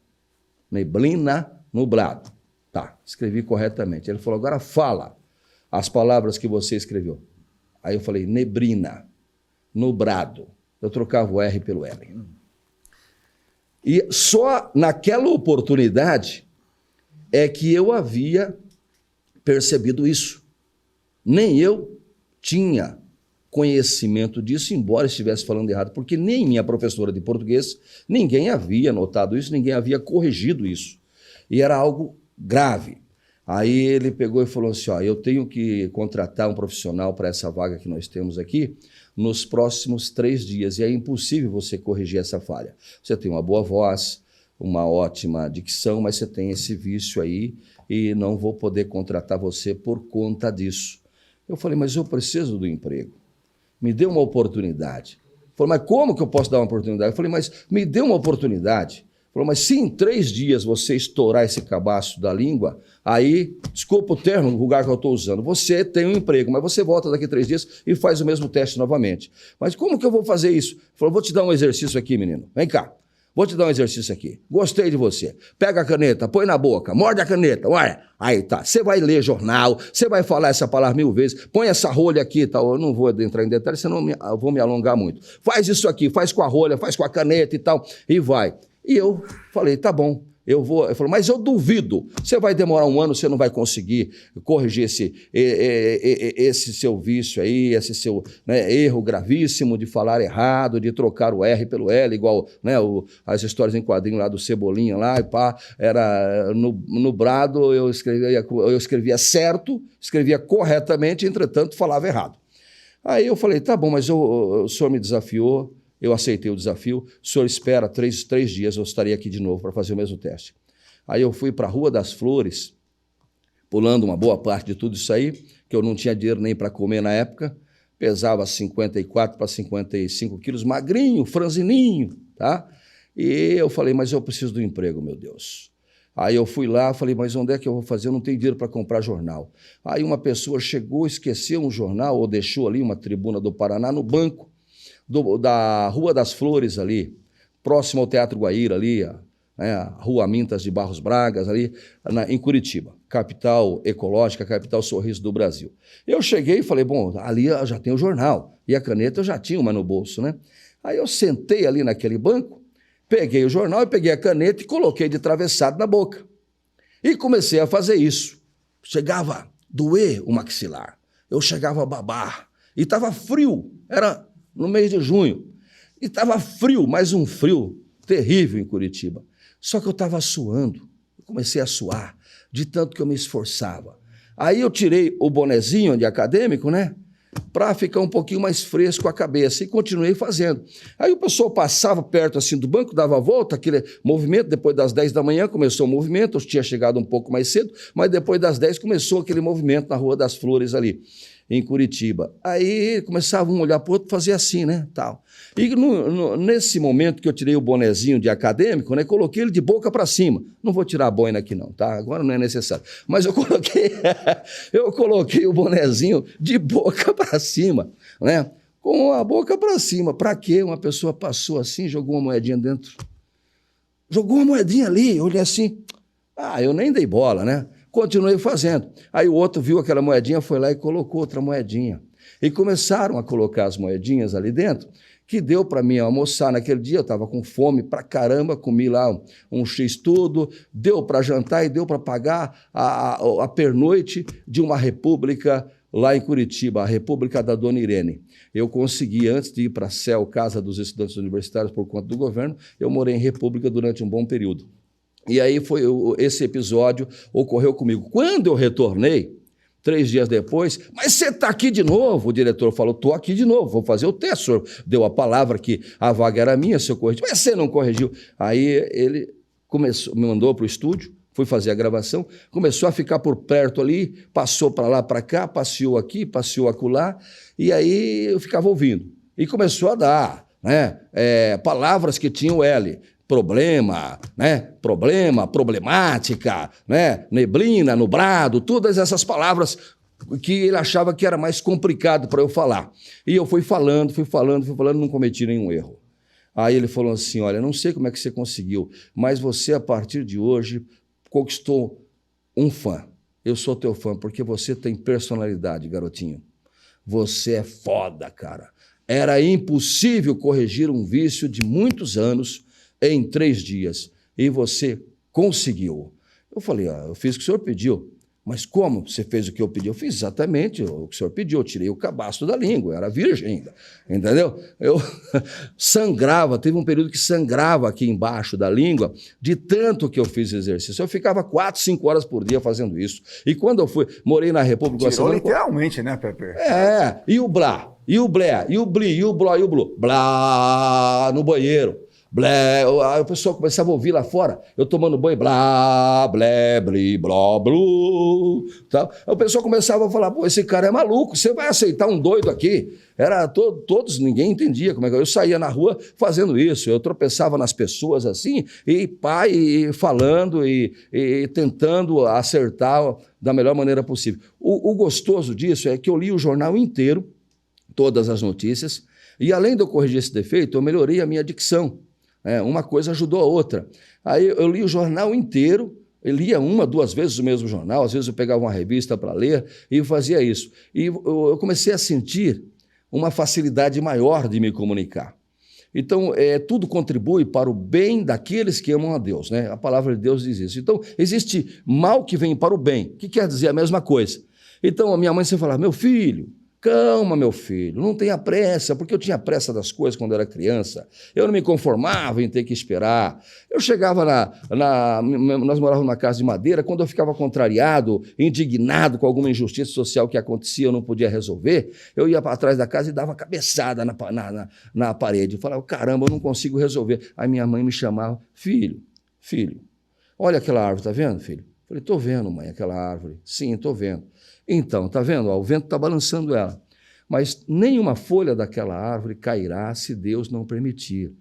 Neblina, nublado. Tá, escrevi corretamente. Ele falou, agora fala as palavras que você escreveu. Aí eu falei, neblina, nublado. Eu trocava o R pelo L. E só naquela oportunidade é que eu havia percebido isso. Nem eu tinha conhecimento disso, embora estivesse falando errado, porque nem minha professora de português, ninguém havia notado isso, ninguém havia corrigido isso. E era algo grave. Aí ele pegou e falou assim, eu tenho que contratar um profissional para essa vaga que nós temos aqui nos próximos 3 dias, e é impossível você corrigir essa falha. Você tem uma boa voz, uma ótima dicção, mas você tem esse vício aí e não vou poder contratar você por conta disso. Eu falei, mas eu preciso do emprego. Me dê uma oportunidade. Ele falou, mas como que eu posso dar uma oportunidade? Eu falei, mas me dê uma oportunidade. Ele falou, mas se em 3 dias você estourar esse cabaço da língua, aí, desculpa o termo, o lugar que eu estou usando, você tem um emprego, mas você volta daqui 3 dias e faz o mesmo teste novamente. Mas como que eu vou fazer isso? Ele falou, vou te dar um exercício aqui, menino. Vem cá. Vou te dar um exercício aqui. Gostei de você. Pega a caneta, põe na boca, morde a caneta. Olha, aí tá. Você vai ler jornal, você vai falar essa palavra 1000 vezes. Põe essa rolha aqui e tal. Eu não vou entrar em detalhes, senão eu vou me alongar muito. Faz isso aqui, faz com a rolha, faz com a caneta e tal. E vai. E eu falei, tá bom. Eu vou. Ele falou, mas eu duvido. Você vai demorar 1 ano, você não vai conseguir corrigir esse seu vício aí, esse seu erro gravíssimo de falar errado, de trocar o R pelo L, igual as histórias em quadrinho lá do Cebolinha lá, e pá, era nublado, eu escrevia certo, escrevia corretamente, entretanto falava errado. Aí eu falei, tá bom, mas o senhor me desafiou. Eu aceitei o desafio, o senhor espera 3 dias, eu estarei aqui de novo para fazer o mesmo teste. Aí eu fui para a Rua das Flores, pulando uma boa parte de tudo isso aí, que eu não tinha dinheiro nem para comer na época, pesava 54 para 55 quilos, magrinho, franzininho, tá? E eu falei, mas eu preciso do emprego, meu Deus. Aí eu fui lá, falei, mas onde é que eu vou fazer? Eu não tenho dinheiro para comprar jornal. Aí uma pessoa chegou, esqueceu um jornal, ou deixou ali uma Tribuna do Paraná no banco da Rua das Flores ali, próximo ao Teatro Guaíra ali, né, a Rua Mintas de Barros Bragas ali, em Curitiba, capital ecológica, capital sorriso do Brasil. Eu cheguei e falei, bom, ali eu já tenho o jornal, e a caneta eu já tinha uma no bolso, né? Aí eu sentei ali naquele banco, peguei o jornal e peguei a caneta e coloquei de travessado na boca. E comecei a fazer isso. Chegava a doer o maxilar. Eu chegava a babar. E estava frio. Era no mês de junho. E estava frio, mas um frio terrível em Curitiba. Só que eu estava suando. Eu comecei a suar de tanto que eu me esforçava. Aí eu tirei o bonezinho de acadêmico, né? Para ficar um pouquinho mais fresco a cabeça, e continuei fazendo. Aí o pessoal passava perto assim do banco, dava a volta, aquele movimento, depois das 10 da manhã começou o movimento, eu tinha chegado um pouco mais cedo, mas depois das 10 começou aquele movimento na Rua das Flores ali, em Curitiba. Aí começava um olhar para o outro, fazia assim, né, tal. E nesse momento que eu tirei o bonezinho de acadêmico, né, coloquei ele de boca para cima. Não vou tirar a boina aqui não, tá? Agora não é necessário. Mas eu coloquei o bonezinho de boca para cima, né? Com a boca para cima. Para quê? Uma pessoa passou assim, jogou uma moedinha dentro. Jogou uma moedinha ali, eu olhei assim. Eu nem dei bola, né? Continuei fazendo. Aí o outro viu aquela moedinha, foi lá e colocou outra moedinha. E começaram a colocar as moedinhas ali dentro, que deu para mim almoçar naquele dia. Eu estava com fome pra caramba, comi lá um X-tudo, deu para jantar e deu para pagar a pernoite de uma república lá em Curitiba, a República da Dona Irene. Eu consegui, antes de ir para a CEL, Casa dos Estudantes Universitários, por conta do governo, eu morei em República durante um bom período. E aí esse episódio ocorreu comigo. Quando eu retornei, 3 dias depois, mas você está aqui de novo? O diretor falou, estou aqui de novo, vou fazer o teste. O senhor deu a palavra que a vaga era minha, se eu corrigi. Mas você não corrigiu. Aí ele me mandou para o estúdio, fui fazer a gravação, começou a ficar por perto ali, passou para lá, para cá, passeou aqui, passeou acolá, e aí eu ficava ouvindo. E começou a dar, né, palavras que tinham L. Problema, né? Problemática, né? Neblina, nublado, todas essas palavras que ele achava que era mais complicado para eu falar. E eu fui falando, não cometi nenhum erro. Aí ele falou assim, olha, não sei como é que você conseguiu, mas você, a partir de hoje, conquistou um fã. Eu sou teu fã porque você tem personalidade, garotinho. Você é foda, cara. Era impossível corrigir um vício de muitos anos em 3 dias, e você conseguiu. Eu falei, eu fiz o que o senhor pediu. Mas como você fez o que eu pedi? Eu fiz exatamente o que o senhor pediu, eu tirei o cabaço da língua, eu era virgem ainda, entendeu? Eu sangrava, teve um período que sangrava aqui embaixo da língua, de tanto que eu fiz exercício. Eu ficava 4, 5 horas por dia fazendo isso. E quando eu morei na República... Tirou literalmente, né, Pepe? E o blá, e o blé, e o bli, e o bló, e o blu. Blá, no banheiro. Blé, aí o pessoal começava a ouvir lá fora, eu tomando banho, blá, blé, bli, bló, blu, tal. Aí o pessoal começava a falar, pô, esse cara é maluco, você vai aceitar um doido aqui? Era todos, ninguém entendia como é que eu saía na rua fazendo isso, eu tropeçava nas pessoas assim, e falando e tentando acertar da melhor maneira possível. O gostoso disso é que eu li o jornal inteiro, todas as notícias, e além de eu corrigir esse defeito, eu melhorei a minha dicção. Uma coisa ajudou a outra. Aí eu li o jornal inteiro, eu lia 1, 2 vezes o mesmo jornal, às vezes eu pegava uma revista para ler e fazia isso. E eu comecei a sentir uma facilidade maior de me comunicar. Então, tudo contribui para o bem daqueles que amam a Deus, né? A palavra de Deus diz isso. Então, existe mal que vem para o bem, que quer dizer a mesma coisa. Então, a minha mãe sempre falava, meu filho, calma, meu filho, não tenha pressa, porque eu tinha pressa das coisas quando era criança. Eu não me conformava em ter que esperar. Eu chegava nós morávamos numa casa de madeira, quando eu ficava contrariado, indignado com alguma injustiça social que acontecia, eu não podia resolver, eu ia para atrás da casa e dava cabeçada na parede. Eu falava, caramba, eu não consigo resolver. Aí minha mãe me chamava, filho, olha aquela árvore, tá vendo, filho? Eu falei, tô vendo, mãe, aquela árvore. Sim, tô vendo. Então, tá vendo? O vento está balançando ela. Mas nenhuma folha daquela árvore cairá se Deus não permitir.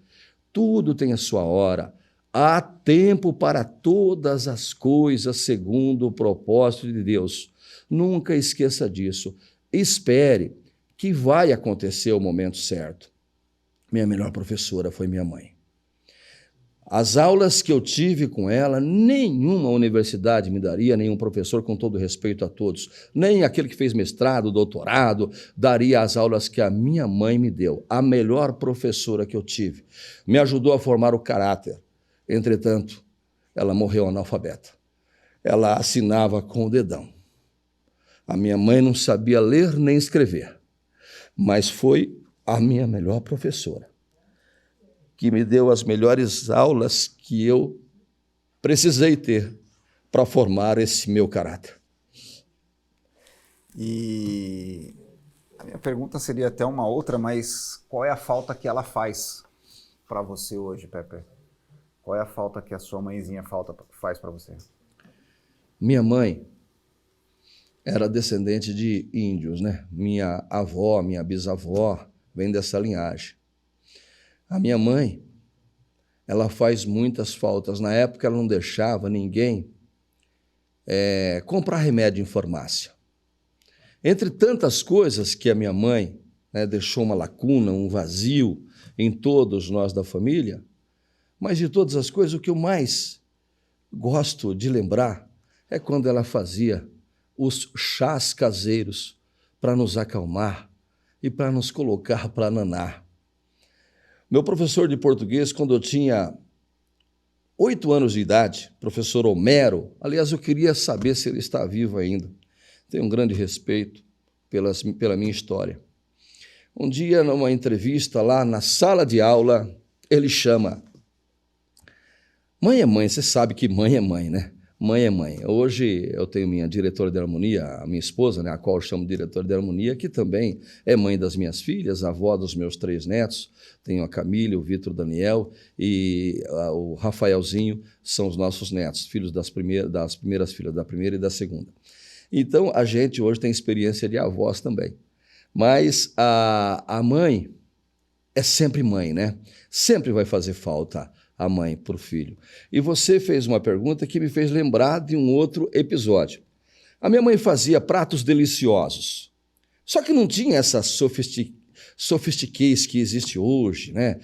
Tudo tem a sua hora. Há tempo para todas as coisas segundo o propósito de Deus. Nunca esqueça disso. Espere que vai acontecer o momento certo. Minha melhor professora foi minha mãe. As aulas que eu tive com ela, nenhuma universidade me daria, nenhum professor, com todo respeito a todos, nem aquele que fez mestrado, doutorado, daria as aulas que a minha mãe me deu. A melhor professora que eu tive. Me ajudou a formar o caráter. Entretanto, ela morreu analfabeta. Ela assinava com o dedão. A minha mãe não sabia ler nem escrever, mas foi a minha melhor professora, que me deu as melhores aulas que eu precisei ter para formar esse meu caráter. E a minha pergunta seria até uma outra, mas qual é a falta que ela faz para você hoje, Pepe? Qual é a falta que a sua mãezinha faz para você? Minha mãe era descendente de índios, né? Minha avó, minha bisavó, vem dessa linhagem. A minha mãe, ela faz muitas faltas. Na época, ela não deixava ninguém comprar remédio em farmácia. Entre tantas coisas que a minha mãe, né, deixou uma lacuna, um vazio em todos nós da família, mas de todas as coisas, o que eu mais gosto de lembrar é quando ela fazia os chás caseiros para nos acalmar e para nos colocar para nanar. Meu professor de português, quando eu tinha 8 anos de idade, professor Homero, aliás, eu queria saber se ele está vivo ainda. Tenho um grande respeito pela minha história. Um dia, numa entrevista lá na sala de aula, ele chama: mãe é mãe, você sabe que mãe é mãe, né? Mãe é mãe. Hoje eu tenho minha diretora de harmonia, a minha esposa, né, a qual eu chamo de diretora de harmonia, que também é mãe das minhas filhas, avó dos meus 3 netos. Tenho a Camila, o Vitor, o Daniel e o Rafaelzinho, são os nossos netos, filhos das primeiras filhas, da primeira e da segunda. Então, a gente hoje tem experiência de avós também. Mas a mãe é sempre mãe, né? Sempre vai fazer falta a mãe para o filho. E você fez uma pergunta que me fez lembrar de um outro episódio. A minha mãe fazia pratos deliciosos, só que não tinha essa sofisticez que existe hoje, né?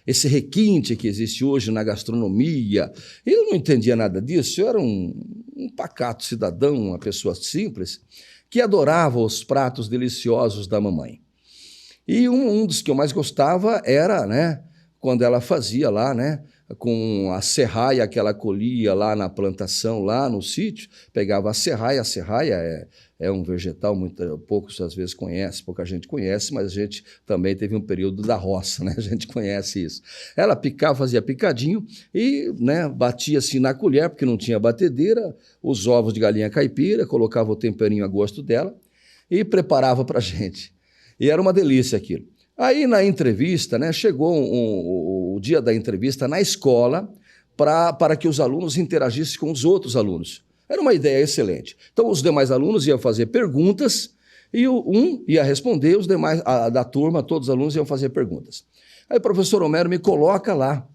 Esse requinte que existe hoje na gastronomia. Eu não entendia nada disso, eu era um pacato cidadão, uma pessoa simples, que adorava os pratos deliciosos da mamãe. E um dos que eu mais gostava era, né, quando ela fazia lá, né, com a serraia que ela colhia lá na plantação, lá no sítio, pegava a serraia é um vegetal, poucos às vezes pouca gente conhece, mas a gente também teve um período da roça, né, a gente conhece isso. Ela fazia picadinho e, né, batia assim na colher, porque não tinha batedeira, os ovos de galinha caipira, colocava o temperinho a gosto dela e preparava para a gente. E era uma delícia aquilo. Aí, na entrevista, né, chegou o dia da entrevista na escola para que os alunos interagissem com os outros alunos. Era uma ideia excelente. Então, os demais alunos iam fazer perguntas e um ia responder, os demais da turma, todos os alunos iam fazer perguntas. Aí o professor Homero me coloca lá.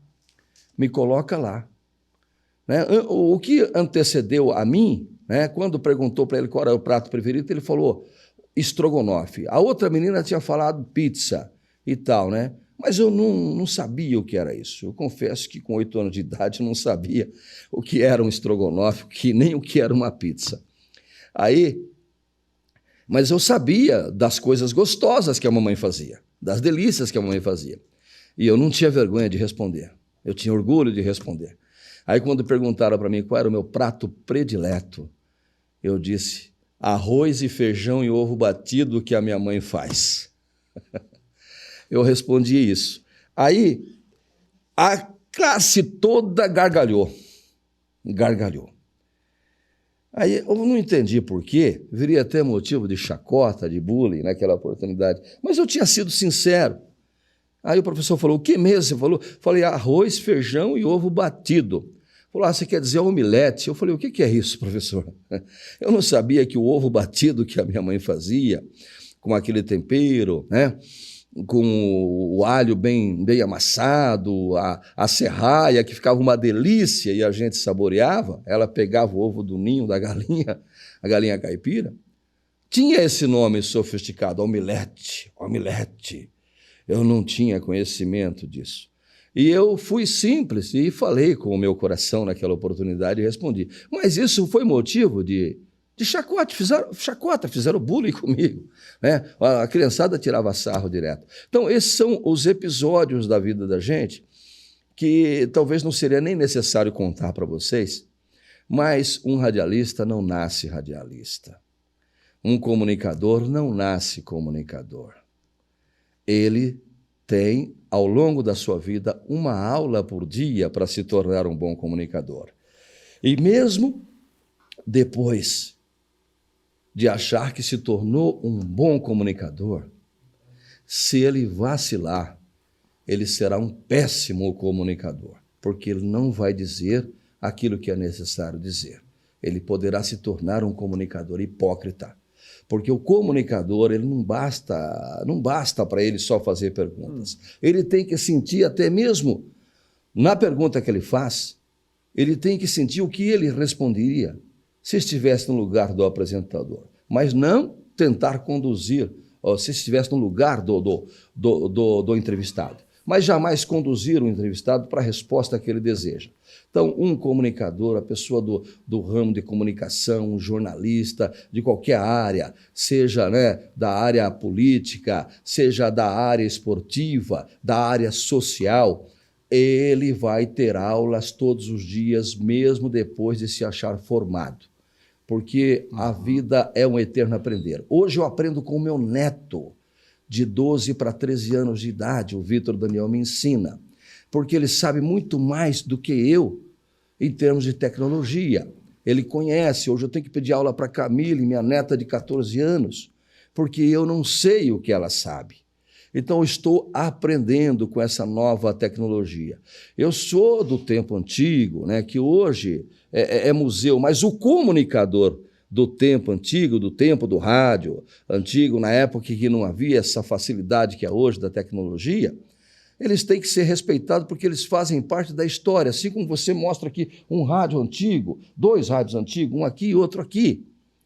Né? O que antecedeu a mim, né, quando perguntou para ele qual era o prato preferido, ele falou estrogonofe. A outra menina tinha falado pizza e tal, né? Mas eu não sabia o que era isso. Eu confesso que com 8 anos de idade eu não sabia o que era um estrogonofe, nem o que era uma pizza. Mas eu sabia das coisas gostosas que a mamãe fazia, das delícias que a mamãe fazia. E eu não tinha vergonha de responder. Eu tinha orgulho de responder. Aí quando perguntaram para mim qual era o meu prato predileto, eu disse: arroz e feijão e ovo batido que a minha mãe faz. Eu respondi isso. Aí a classe toda gargalhou. Aí eu não entendi por quê, viria até motivo de chacota, de bullying naquela oportunidade, mas eu tinha sido sincero. Aí o professor falou: o que mesmo você falou? Falei: arroz, feijão e ovo batido. Falou: você quer dizer omelete? Eu falei: o que é isso, professor? Eu não sabia que o ovo batido que a minha mãe fazia, com aquele tempero, né, com o alho bem amassado, a serraia, que ficava uma delícia e a gente saboreava. Ela pegava o ovo do ninho da galinha, a galinha caipira. Tinha esse nome sofisticado, omelete, omelete. Eu não tinha conhecimento disso. E eu fui simples e falei com o meu coração naquela oportunidade e respondi. Mas isso foi motivo de chacota, fizeram bullying comigo, né? A criançada tirava sarro direto. Então, esses são os episódios da vida da gente que talvez não seria nem necessário contar para vocês, mas um radialista não nasce radialista. Um comunicador não nasce comunicador. Ele tem, ao longo da sua vida, uma aula por dia para se tornar um bom comunicador. E mesmo depois de achar que se tornou um bom comunicador, se ele vacilar, ele será um péssimo comunicador, porque ele não vai dizer aquilo que é necessário dizer. Ele poderá se tornar um comunicador hipócrita, porque o comunicador, ele não basta para ele só fazer perguntas. Ele tem que sentir até mesmo, na pergunta que ele faz, ele tem que sentir o que ele responderia se estivesse no lugar do apresentador, mas não tentar conduzir, se estivesse no lugar do entrevistado, mas jamais conduzir o entrevistado para a resposta que ele deseja. Então, um comunicador, a pessoa do ramo de comunicação, um jornalista de qualquer área, seja, né, da área política, seja da área esportiva, da área social, ele vai ter aulas todos os dias, mesmo depois de se achar formado, porque a vida é um eterno aprender. Hoje eu aprendo com o meu neto, de 12 para 13 anos de idade, o Vitor Daniel me ensina, porque ele sabe muito mais do que eu em termos de tecnologia. Ele conhece. Hoje eu tenho que pedir aula para a Camille, minha neta de 14 anos, porque eu não sei o que ela sabe. Então, eu estou aprendendo com essa nova tecnologia. Eu sou do tempo antigo, né, que hoje é museu, mas o comunicador do tempo antigo, do tempo do rádio antigo, na época que não havia essa facilidade que é hoje da tecnologia, eles têm que ser respeitados porque eles fazem parte da história, assim como você mostra aqui um rádio antigo, 2 rádios antigos, um aqui e outro aqui,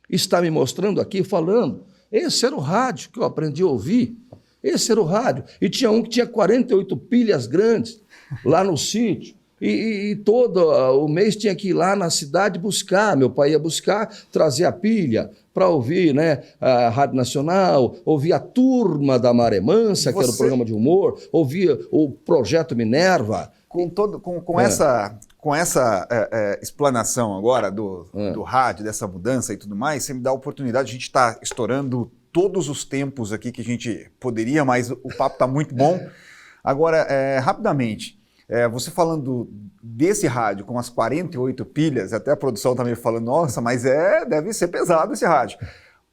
está me mostrando aqui, falando, esse era o rádio que eu aprendi a ouvir, esse era o rádio, e tinha um que tinha 48 pilhas grandes lá no sítio, e todo o mês tinha que ir lá na cidade buscar, meu pai ia buscar, trazer a pilha para ouvir, né, a Rádio Nacional, ouvir a Turma da Maré Mansa, que era o programa de humor, ouvir o Projeto Minerva. Com essa explanação agora do rádio, dessa mudança e tudo mais, você me dá a oportunidade, a gente está estourando todos os tempos aqui que a gente poderia, mas o papo está muito bom. Agora, rapidamente, você falando desse rádio com as 48 pilhas, até a produção está meio falando, nossa, mas deve ser pesado esse rádio.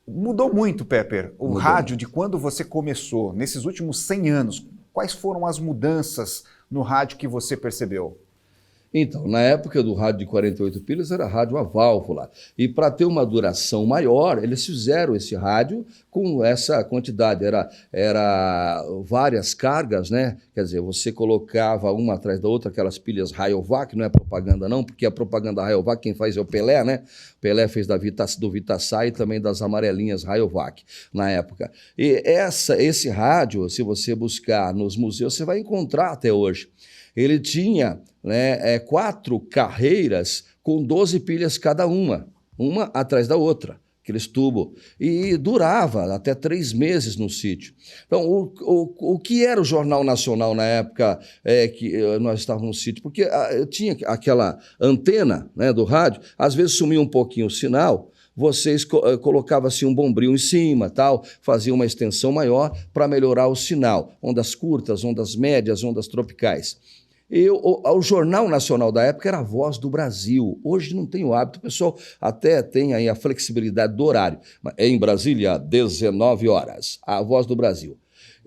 Mudou muito, Pepper, o rádio de quando você começou, nesses últimos 100 anos. Quais foram as mudanças no rádio que você percebeu? Então, na época do rádio de 48 pilhas, era rádio a válvula. E para ter uma duração maior, eles fizeram esse rádio com essa quantidade. Era várias cargas, né? Quer dizer, você colocava uma atrás da outra, aquelas pilhas Rayovac, não é propaganda não, porque a propaganda Rayovac quem faz é o Pelé, né? Pelé fez do Vitaçá e também das amarelinhas Rayovac, na época. E esse rádio, se você buscar nos museus, você vai encontrar até hoje. Ele tinha, né, 4 carreiras com 12 pilhas cada uma atrás da outra, aqueles tubos, e durava até 3 meses no sítio. Então, o que era o Jornal Nacional na época que nós estávamos no sítio? Porque tinha aquela antena, né, do rádio, às vezes sumia um pouquinho o sinal, vocês colocavam assim um bombril em cima, tal, faziam uma extensão maior para melhorar o sinal, ondas curtas, ondas médias, ondas tropicais. O Jornal Nacional da época era a Voz do Brasil. Hoje não tem o hábito, o pessoal até tem aí a flexibilidade do horário. Em Brasília, 19 horas, a Voz do Brasil.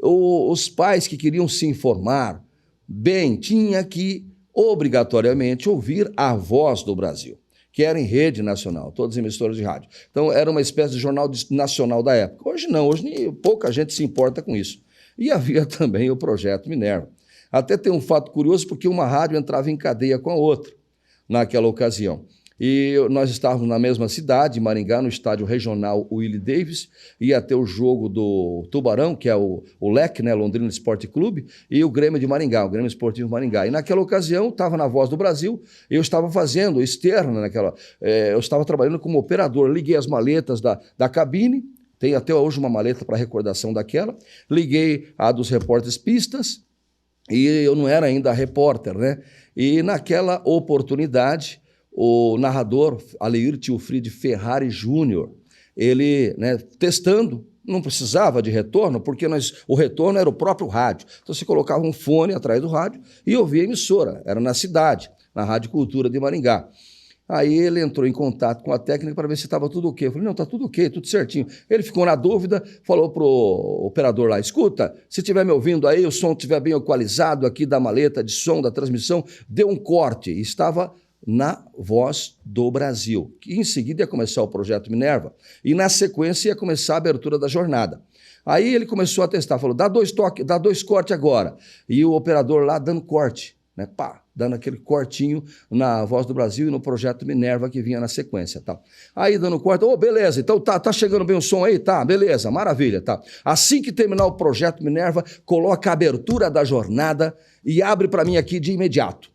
Os pais que queriam se informar bem, tinha que obrigatoriamente ouvir a Voz do Brasil, que era em rede nacional, todas as emissoras de rádio. Então, era uma espécie de jornal nacional da época. Hoje não, hoje pouca gente se importa com isso. E havia também o Projeto Minerva. Até tem um fato curioso, porque uma rádio entrava em cadeia com a outra naquela ocasião. E nós estávamos na mesma cidade, Maringá, no estádio regional Willie Davis, ia ter o jogo do Tubarão, que é o LEC, né, Londrina Esporte Clube, e o Grêmio de Maringá, o Grêmio Esportivo Maringá. E naquela ocasião, estava na Voz do Brasil, eu estava fazendo externa eu estava trabalhando como operador, liguei as maletas da cabine, tem até hoje uma maleta para recordação daquela, liguei a dos repórteres pistas, e eu não era ainda repórter, né? E naquela oportunidade, o narrador Aleir Tilfried Ferrari Júnior, ele, né, testando, não precisava de retorno, porque o retorno era o próprio rádio. Então você colocava um fone atrás do rádio e ouvia a emissora, era na cidade, na Rádio Cultura de Maringá. Aí ele entrou em contato com a técnica para ver se estava tudo ok. Eu falei, não, está tudo ok, tudo certinho. Ele ficou na dúvida, falou para o operador lá, escuta, se estiver me ouvindo aí, o som estiver bem equalizado aqui da maleta de som, da transmissão, deu um corte. E estava na Voz do Brasil, que em seguida ia começar o Projeto Minerva, e na sequência ia começar a abertura da jornada. Aí ele começou a testar, falou, dá 2 toques, dá 2 cortes agora. E o operador lá dando corte, né, pá, dando aquele cortinho na Voz do Brasil e no Projeto Minerva que vinha na sequência, tá? Aí dando corte, beleza, então tá chegando bem o som aí? Tá, beleza, maravilha, tá. Assim que terminar o Projeto Minerva, coloca a abertura da jornada e abre para mim aqui de imediato.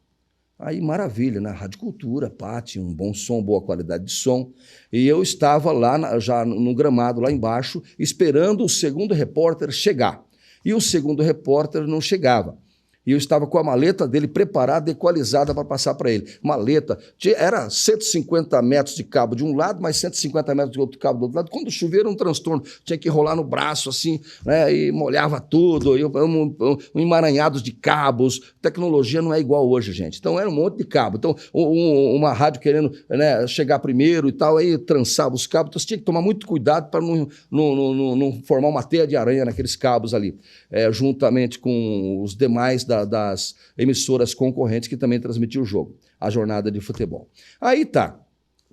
Aí, maravilha, né? Rádio Cultura, tinha um bom som, boa qualidade de som. E eu estava lá, já no gramado, lá embaixo, esperando o segundo repórter chegar. E o segundo repórter não chegava. E eu estava com a maleta dele preparada, equalizada para passar para ele. Maleta, era 150 metros de cabo de um lado, mais 150 metros de outro cabo do outro lado. Quando chover, era um transtorno. Tinha que rolar no braço, assim, né, e molhava tudo, um emaranhado de cabos. Tecnologia não é igual hoje, gente. Então, era um monte de cabo. Então, uma rádio querendo, né, chegar primeiro e tal, aí trançava os cabos. Então, você tinha que tomar muito cuidado para não formar uma teia de aranha naqueles cabos ali, juntamente com os demais das emissoras concorrentes que também transmitiam o jogo, a jornada de futebol. Aí tá,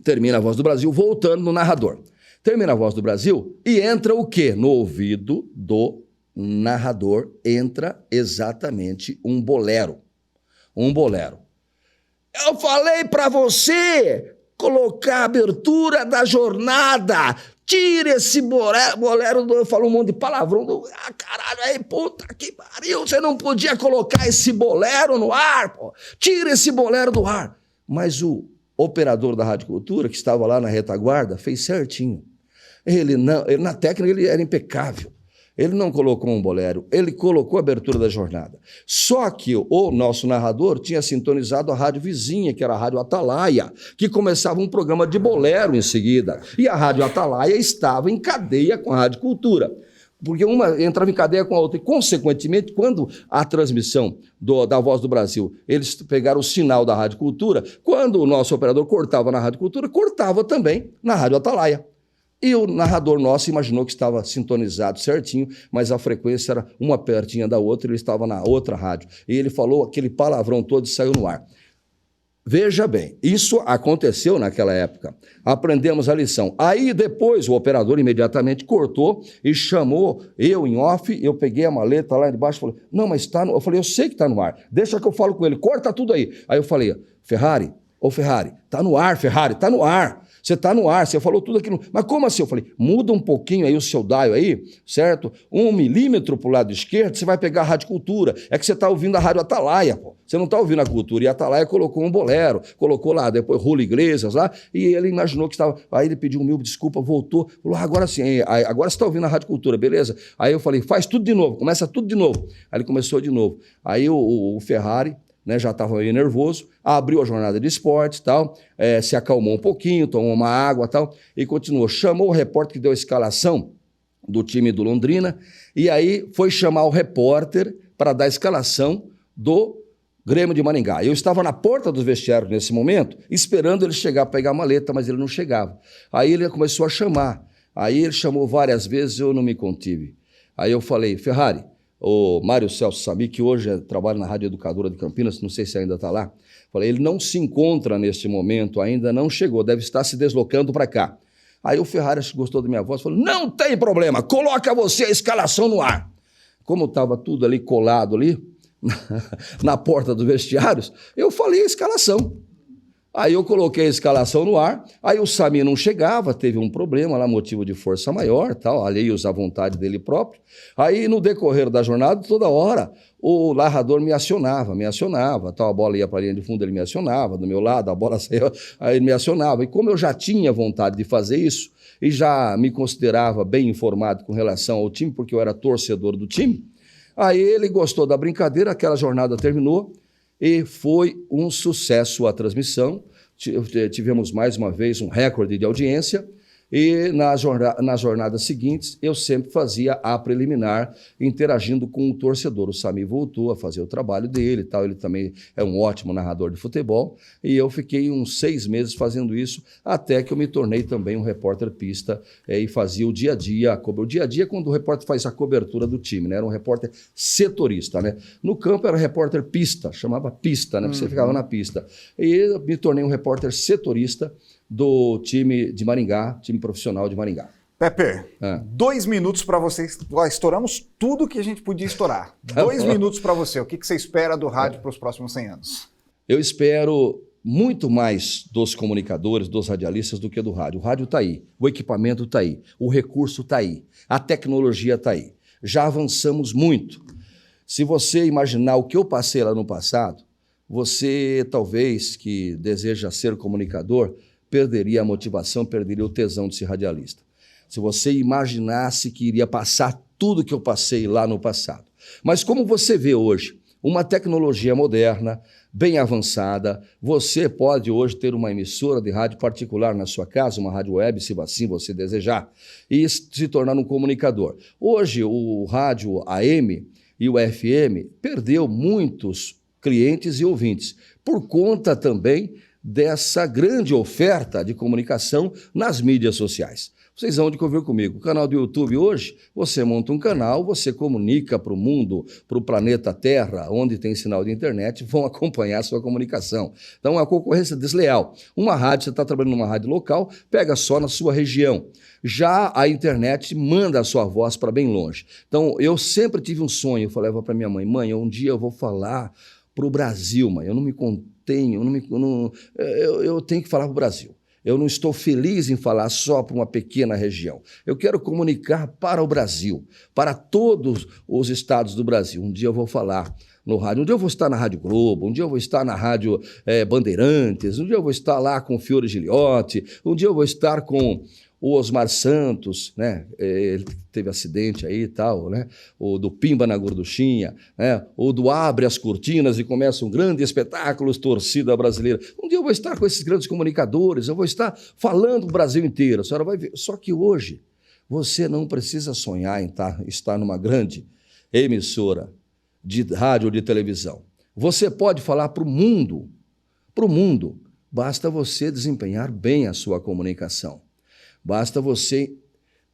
termina a Voz do Brasil, voltando no narrador. Termina a Voz do Brasil e entra o quê? No ouvido do narrador entra exatamente um bolero. Um bolero. Eu falei para você colocar a abertura da jornada. Tira esse bolero, eu falo um monte de palavrão, caralho, aí, puta que pariu, você não podia colocar esse bolero no ar, pô. Tira esse bolero do ar. Mas o operador da Rádio Cultura, que estava lá na retaguarda, fez certinho. Na técnica ele era impecável. Ele não colocou um bolero, ele colocou a abertura da jornada. Só que o nosso narrador tinha sintonizado a rádio vizinha, que era a Rádio Atalaia, que começava um programa de bolero em seguida. E a Rádio Atalaia estava em cadeia com a Rádio Cultura, porque uma entrava em cadeia com a outra. E, consequentemente, quando a transmissão da Voz do Brasil, eles pegaram o sinal da Rádio Cultura, quando o nosso operador cortava na Rádio Cultura, cortava também na Rádio Atalaia. E o narrador nosso imaginou que estava sintonizado certinho, mas a frequência era uma pertinha da outra, ele estava na outra rádio. E ele falou aquele palavrão todo e saiu no ar. Veja bem, isso aconteceu naquela época. Aprendemos a lição. Aí depois o operador imediatamente cortou e chamou eu em off, eu peguei a maleta lá embaixo e falei, não, mas está no... Eu falei, eu sei que está no ar, deixa que eu falo com ele, corta tudo aí. Aí eu falei, Ferrari, está no ar, Ferrari, está no ar. Você está no ar, você falou tudo aquilo. Mas como assim? Eu falei, muda um pouquinho aí o seu dial aí, certo? 1 milímetro para o lado esquerdo, você vai pegar a Rádio Cultura. É que você está ouvindo a Rádio Atalaia, pô. Você não está ouvindo a Cultura. E a Atalaia colocou um bolero, colocou lá, depois Julio Iglesias lá, e ele imaginou que estava... Aí ele pediu mil desculpa, voltou, falou, agora sim, agora você está ouvindo a Rádio Cultura, beleza? Aí eu falei, faz tudo de novo, começa tudo de novo. Aí ele começou de novo. Aí o Ferrari... né, já estava meio nervoso, abriu a jornada de esportes, tal, se acalmou um pouquinho, tomou uma água tal, e continuou. Chamou o repórter que deu a escalação do time do Londrina, e aí foi chamar o repórter para dar a escalação do Grêmio de Maringá. Eu estava na porta dos vestiários nesse momento, esperando ele chegar para pegar a maleta, mas ele não chegava. Aí ele começou a chamar. Aí ele chamou várias vezes, eu não me contive. Aí eu falei, Ferrari, o Mário Celso Sami, que hoje trabalha na Rádio Educadora de Campinas, não sei se ainda está lá, falei, ele não se encontra neste momento, ainda não chegou, deve estar se deslocando para cá. Aí o Ferrari gostou da minha voz, falou, não tem problema, coloca você a escalação no ar. como estava tudo ali colado ali, na porta dos vestiários, eu falei a escalação. Aí eu coloquei a escalação no ar, aí o Sami não chegava, teve um problema lá, motivo de força maior, tal, alheios à vontade dele próprio. Aí no decorrer da jornada, toda hora, o narrador me acionava, tal, a bola ia para a linha de fundo, ele me acionava, do meu lado, a bola saía, aí ele me acionava. E como eu já tinha vontade de fazer isso, e já me considerava bem informado com relação ao time, porque eu era torcedor do time, aí ele gostou da brincadeira, aquela jornada terminou, e foi um sucesso a transmissão. Tivemos mais uma vez um recorde de audiência e nas jornadas seguintes eu sempre fazia a preliminar interagindo com o torcedor. O Sami voltou a fazer o trabalho dele e tal, ele também é um ótimo narrador de futebol e eu fiquei uns 6 meses fazendo isso até que eu me tornei também um repórter pista e fazia o dia a dia. O dia a dia é quando o repórter faz a cobertura do time, né? Era um repórter setorista, né? No campo era repórter pista, chamava pista, né? Porque você ficava na pista. E eu me tornei um repórter setorista do time de Maringá, time profissional de Maringá. Pepe, 2 minutos para você. Estouramos tudo que a gente podia estourar. 2 minutos para você. O que você espera do rádio para os próximos 100 anos? Eu espero muito mais dos comunicadores, dos radialistas, do que do rádio. O rádio está aí, o equipamento está aí, o recurso está aí, a tecnologia está aí. Já avançamos muito. Se você imaginar o que eu passei lá no passado, você talvez que deseja ser comunicador, perderia a motivação, perderia o tesão de ser radialista. Se você imaginasse que iria passar tudo que eu passei lá no passado. Mas como você vê hoje, uma tecnologia moderna, bem avançada, você pode hoje ter uma emissora de rádio particular na sua casa, uma rádio web, se assim você desejar, e se tornar um comunicador. Hoje, o rádio AM e o FM perdeu muitos clientes e ouvintes, por conta também dessa grande oferta de comunicação nas mídias sociais. Vocês vão de convir comigo. O canal do YouTube hoje, você monta um canal, você comunica para o mundo, para o planeta Terra, onde tem sinal de internet, vão acompanhar a sua comunicação. Então, é uma concorrência desleal. Uma rádio, você está trabalhando numa rádio local, pega só na sua região. Já a internet manda a sua voz para bem longe. Então, eu sempre tive um sonho, eu falava para minha mãe, um dia eu vou falar para o Brasil, mãe, eu não me contenho, eu tenho que falar para o Brasil. Eu não estou feliz em falar só para uma pequena região. Eu quero comunicar para o Brasil, para todos os estados do Brasil. Um dia eu vou falar no rádio, um dia eu vou estar na Rádio Globo, um dia eu vou estar na Rádio Bandeirantes, um dia eu vou estar lá com o Fiore Giliotti, um dia eu vou estar com o Osmar Santos, né? Ele teve acidente aí e tal, né? O do Pimba na Gorduchinha, né? O do Abre as Cortinas e começa um grande espetáculo, torcida brasileira. Um dia eu vou estar com esses grandes comunicadores, eu vou estar falando o Brasil inteiro, a senhora vai ver. Só que hoje você não precisa sonhar em estar numa grande emissora de rádio ou de televisão. Você pode falar para o mundo, basta você desempenhar bem a sua comunicação. Basta você,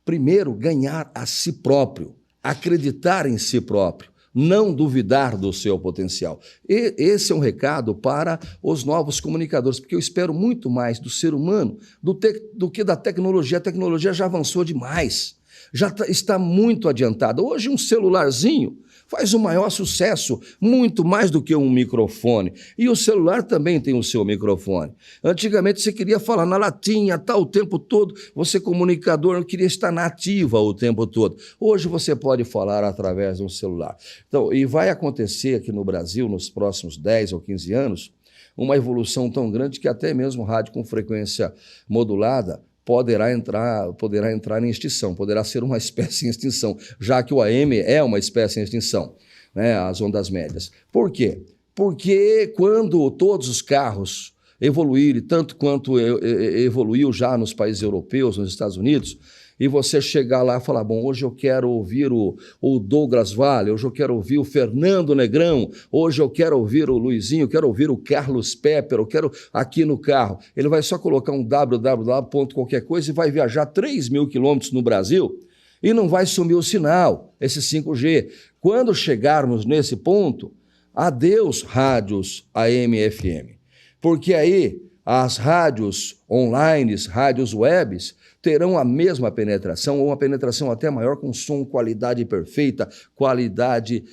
primeiro, ganhar a si próprio, acreditar em si próprio, não duvidar do seu potencial. E esse é um recado para os novos comunicadores, porque eu espero muito mais do ser humano do que da tecnologia. A tecnologia já avançou demais, já está muito adiantada. Hoje, um celularzinho faz o maior sucesso, muito mais do que um microfone. E o celular também tem o seu microfone. Antigamente você queria falar na latinha, tal, o tempo todo. Você, comunicador, queria estar na ativa o tempo todo. Hoje você pode falar através de um celular. Então, e vai acontecer aqui no Brasil, nos próximos 10 ou 15 anos, uma evolução tão grande que até mesmo rádio com frequência modulada poderá entrar em extinção, poderá ser uma espécie em extinção, já que o AM é uma espécie em extinção, né, as ondas médias. Por quê? Porque quando todos os carros evoluírem, tanto quanto evoluiu já nos países europeus, nos Estados Unidos, e você chegar lá e falar, bom, hoje eu quero ouvir o Douglas Vale, hoje eu quero ouvir o Fernando Negrão, hoje eu quero ouvir o Luizinho, eu quero ouvir o Carlos Pepper, eu quero aqui no carro. Ele vai só colocar um www. qualquer coisa e vai viajar 3.000 quilômetros no Brasil e não vai sumir o sinal, esse 5G. Quando chegarmos nesse ponto, adeus rádios AM e FM, porque aí as rádios online, rádios webs, terão a mesma penetração, ou uma penetração até maior, com som, qualidade perfeita, qualidade,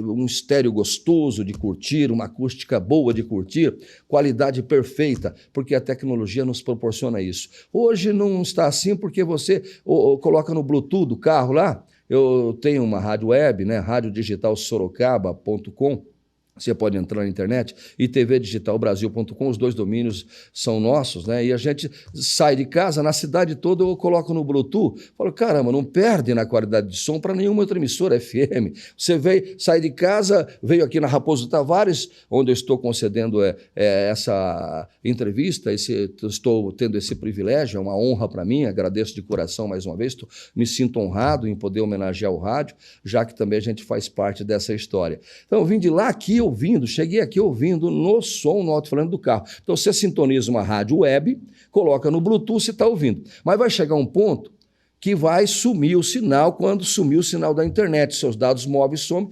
um estéreo gostoso de curtir, uma acústica boa de curtir, qualidade perfeita, porque a tecnologia nos proporciona isso. Hoje não está assim porque você coloca no Bluetooth do carro lá. Eu tenho uma rádio web, né, radiodigitalsorocaba.com. Você pode entrar na internet e tvdigitalbrasil.com, os 2 domínios são nossos, né? E a gente sai de casa, na cidade toda eu coloco no Bluetooth, falo, caramba, não perde na qualidade de som para nenhuma outra emissora FM. Você sai de casa, veio aqui na Raposo Tavares, onde eu estou concedendo essa entrevista, estou tendo esse privilégio, é uma honra para mim, agradeço de coração mais uma vez, me sinto honrado em poder homenagear o rádio, já que também a gente faz parte dessa história. Então eu vim de lá aqui, cheguei aqui ouvindo no som, no alto-falante do carro. Então você sintoniza uma rádio web, coloca no Bluetooth e está ouvindo. Mas vai chegar um ponto que vai sumir o sinal. Quando sumir o sinal da internet, seus dados móveis some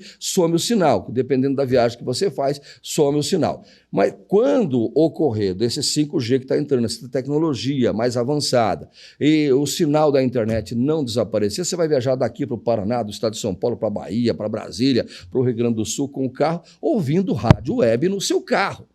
o sinal. Dependendo da viagem que você faz, some o sinal. Mas quando ocorrer desse 5G que está entrando, essa tecnologia mais avançada, e o sinal da internet não desaparecer, você vai viajar daqui para o Paraná, do estado de São Paulo, para a Bahia, para Brasília, para o Rio Grande do Sul com o carro, ouvindo rádio web no seu carro.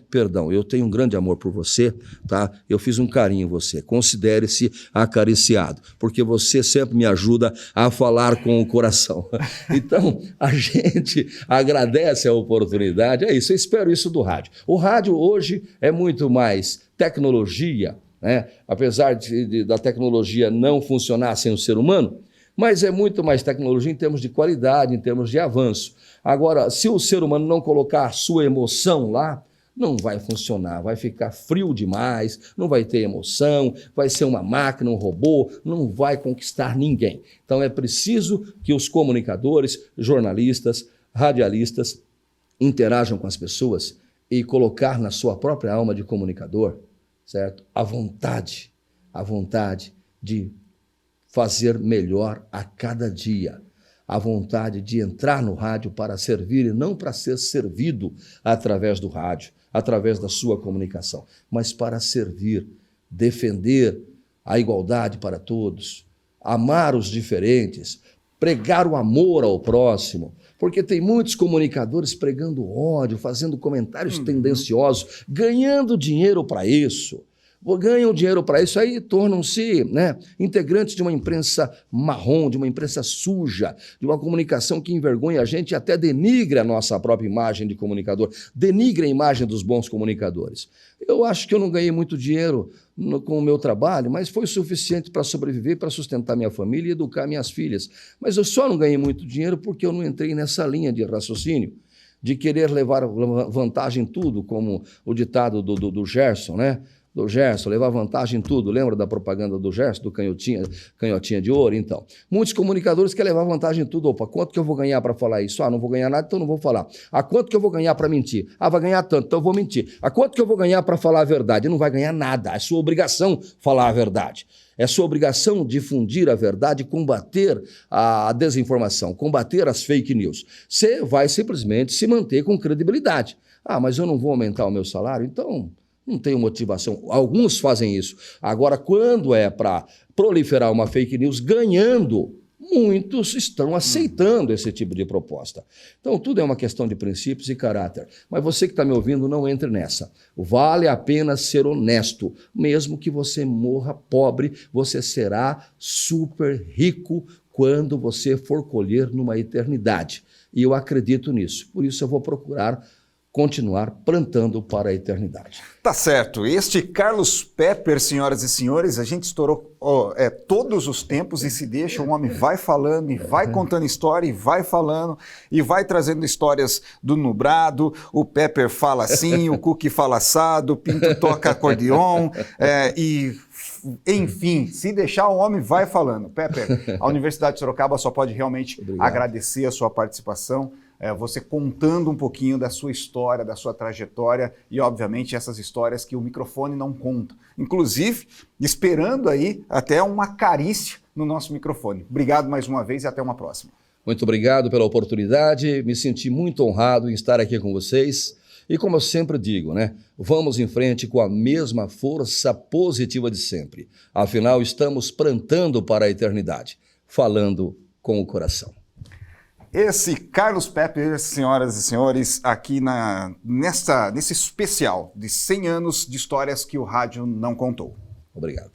Perdão, eu tenho um grande amor por você, tá? Eu fiz um carinho em você, considere-se acariciado, porque você sempre me ajuda a falar com o coração. Então, a gente agradece a oportunidade, é isso, eu espero isso do rádio. O rádio hoje é muito mais tecnologia, né? Apesar da tecnologia não funcionar sem o ser humano, mas é muito mais tecnologia em termos de qualidade, em termos de avanço. Agora, se o ser humano não colocar a sua emoção lá, não vai funcionar, vai ficar frio demais, não vai ter emoção, vai ser uma máquina, um robô, não vai conquistar ninguém. Então é preciso que os comunicadores, jornalistas, radialistas interajam com as pessoas e colocar na sua própria alma de comunicador, certo? A vontade de fazer melhor a cada dia. A vontade de entrar no rádio para servir e não para ser servido através do rádio, através da sua comunicação, mas para servir, defender a igualdade para todos, amar os diferentes, pregar o amor ao próximo, porque tem muitos comunicadores pregando ódio, fazendo comentários tendenciosos, ganhando dinheiro para isso. Ganham dinheiro para isso, aí tornam-se, né, integrantes de uma imprensa marrom, de uma imprensa suja, de uma comunicação que envergonha a gente e até denigre a nossa própria imagem de comunicador, denigre a imagem dos bons comunicadores. Eu acho que eu não ganhei muito dinheiro com o meu trabalho, mas foi suficiente para sobreviver, para sustentar minha família e educar minhas filhas. Mas eu só não ganhei muito dinheiro porque eu não entrei nessa linha de raciocínio, de querer levar vantagem em tudo, como o ditado do Gerson, né? Do Gerson, levar vantagem em tudo. Lembra da propaganda do Gerson, do canhotinha de ouro? Então, muitos comunicadores querem levar vantagem em tudo. Opa, quanto que eu vou ganhar para falar isso? Não vou ganhar nada, então não vou falar. Quanto que eu vou ganhar para mentir? Vai ganhar tanto, então eu vou mentir. Quanto que eu vou ganhar para falar a verdade? Não vai ganhar nada. É sua obrigação falar a verdade. É sua obrigação difundir a verdade, combater a desinformação, combater as fake news. Você vai simplesmente se manter com credibilidade. Mas eu não vou aumentar o meu salário, então não tenho motivação. Alguns fazem isso. Agora, quando é para proliferar uma fake news ganhando, muitos estão aceitando esse tipo de proposta. Então, tudo é uma questão de princípios e caráter. Mas você que está me ouvindo, não entre nessa. Vale a pena ser honesto. Mesmo que você morra pobre, você será super rico quando você for colher numa eternidade. E eu acredito nisso. Por isso eu vou procurar continuar plantando para a eternidade. Tá certo. Este Carlos Pepper, senhoras e senhores, a gente estourou todos os tempos e se deixa, o homem vai falando e vai contando história e vai falando e vai trazendo histórias do nublado, o Pepper fala assim, o Cook fala assado, o Pinto toca acordeon enfim, se deixar o homem vai falando. Pepper, a Universidade de Sorocaba só pode realmente agradecer a sua participação, você contando um pouquinho da sua história, da sua trajetória e, obviamente, essas histórias que o microfone não conta. Inclusive, esperando aí até uma carícia no nosso microfone. Obrigado mais uma vez e até uma próxima. Muito obrigado pela oportunidade, me senti muito honrado em estar aqui com vocês E como eu sempre digo, né? Vamos em frente com a mesma força positiva de sempre. Afinal, estamos plantando para a eternidade, falando com o coração. Esse Carlos Pepe, senhoras e senhores, aqui nesse especial de 100 anos de histórias que o rádio não contou. Obrigado.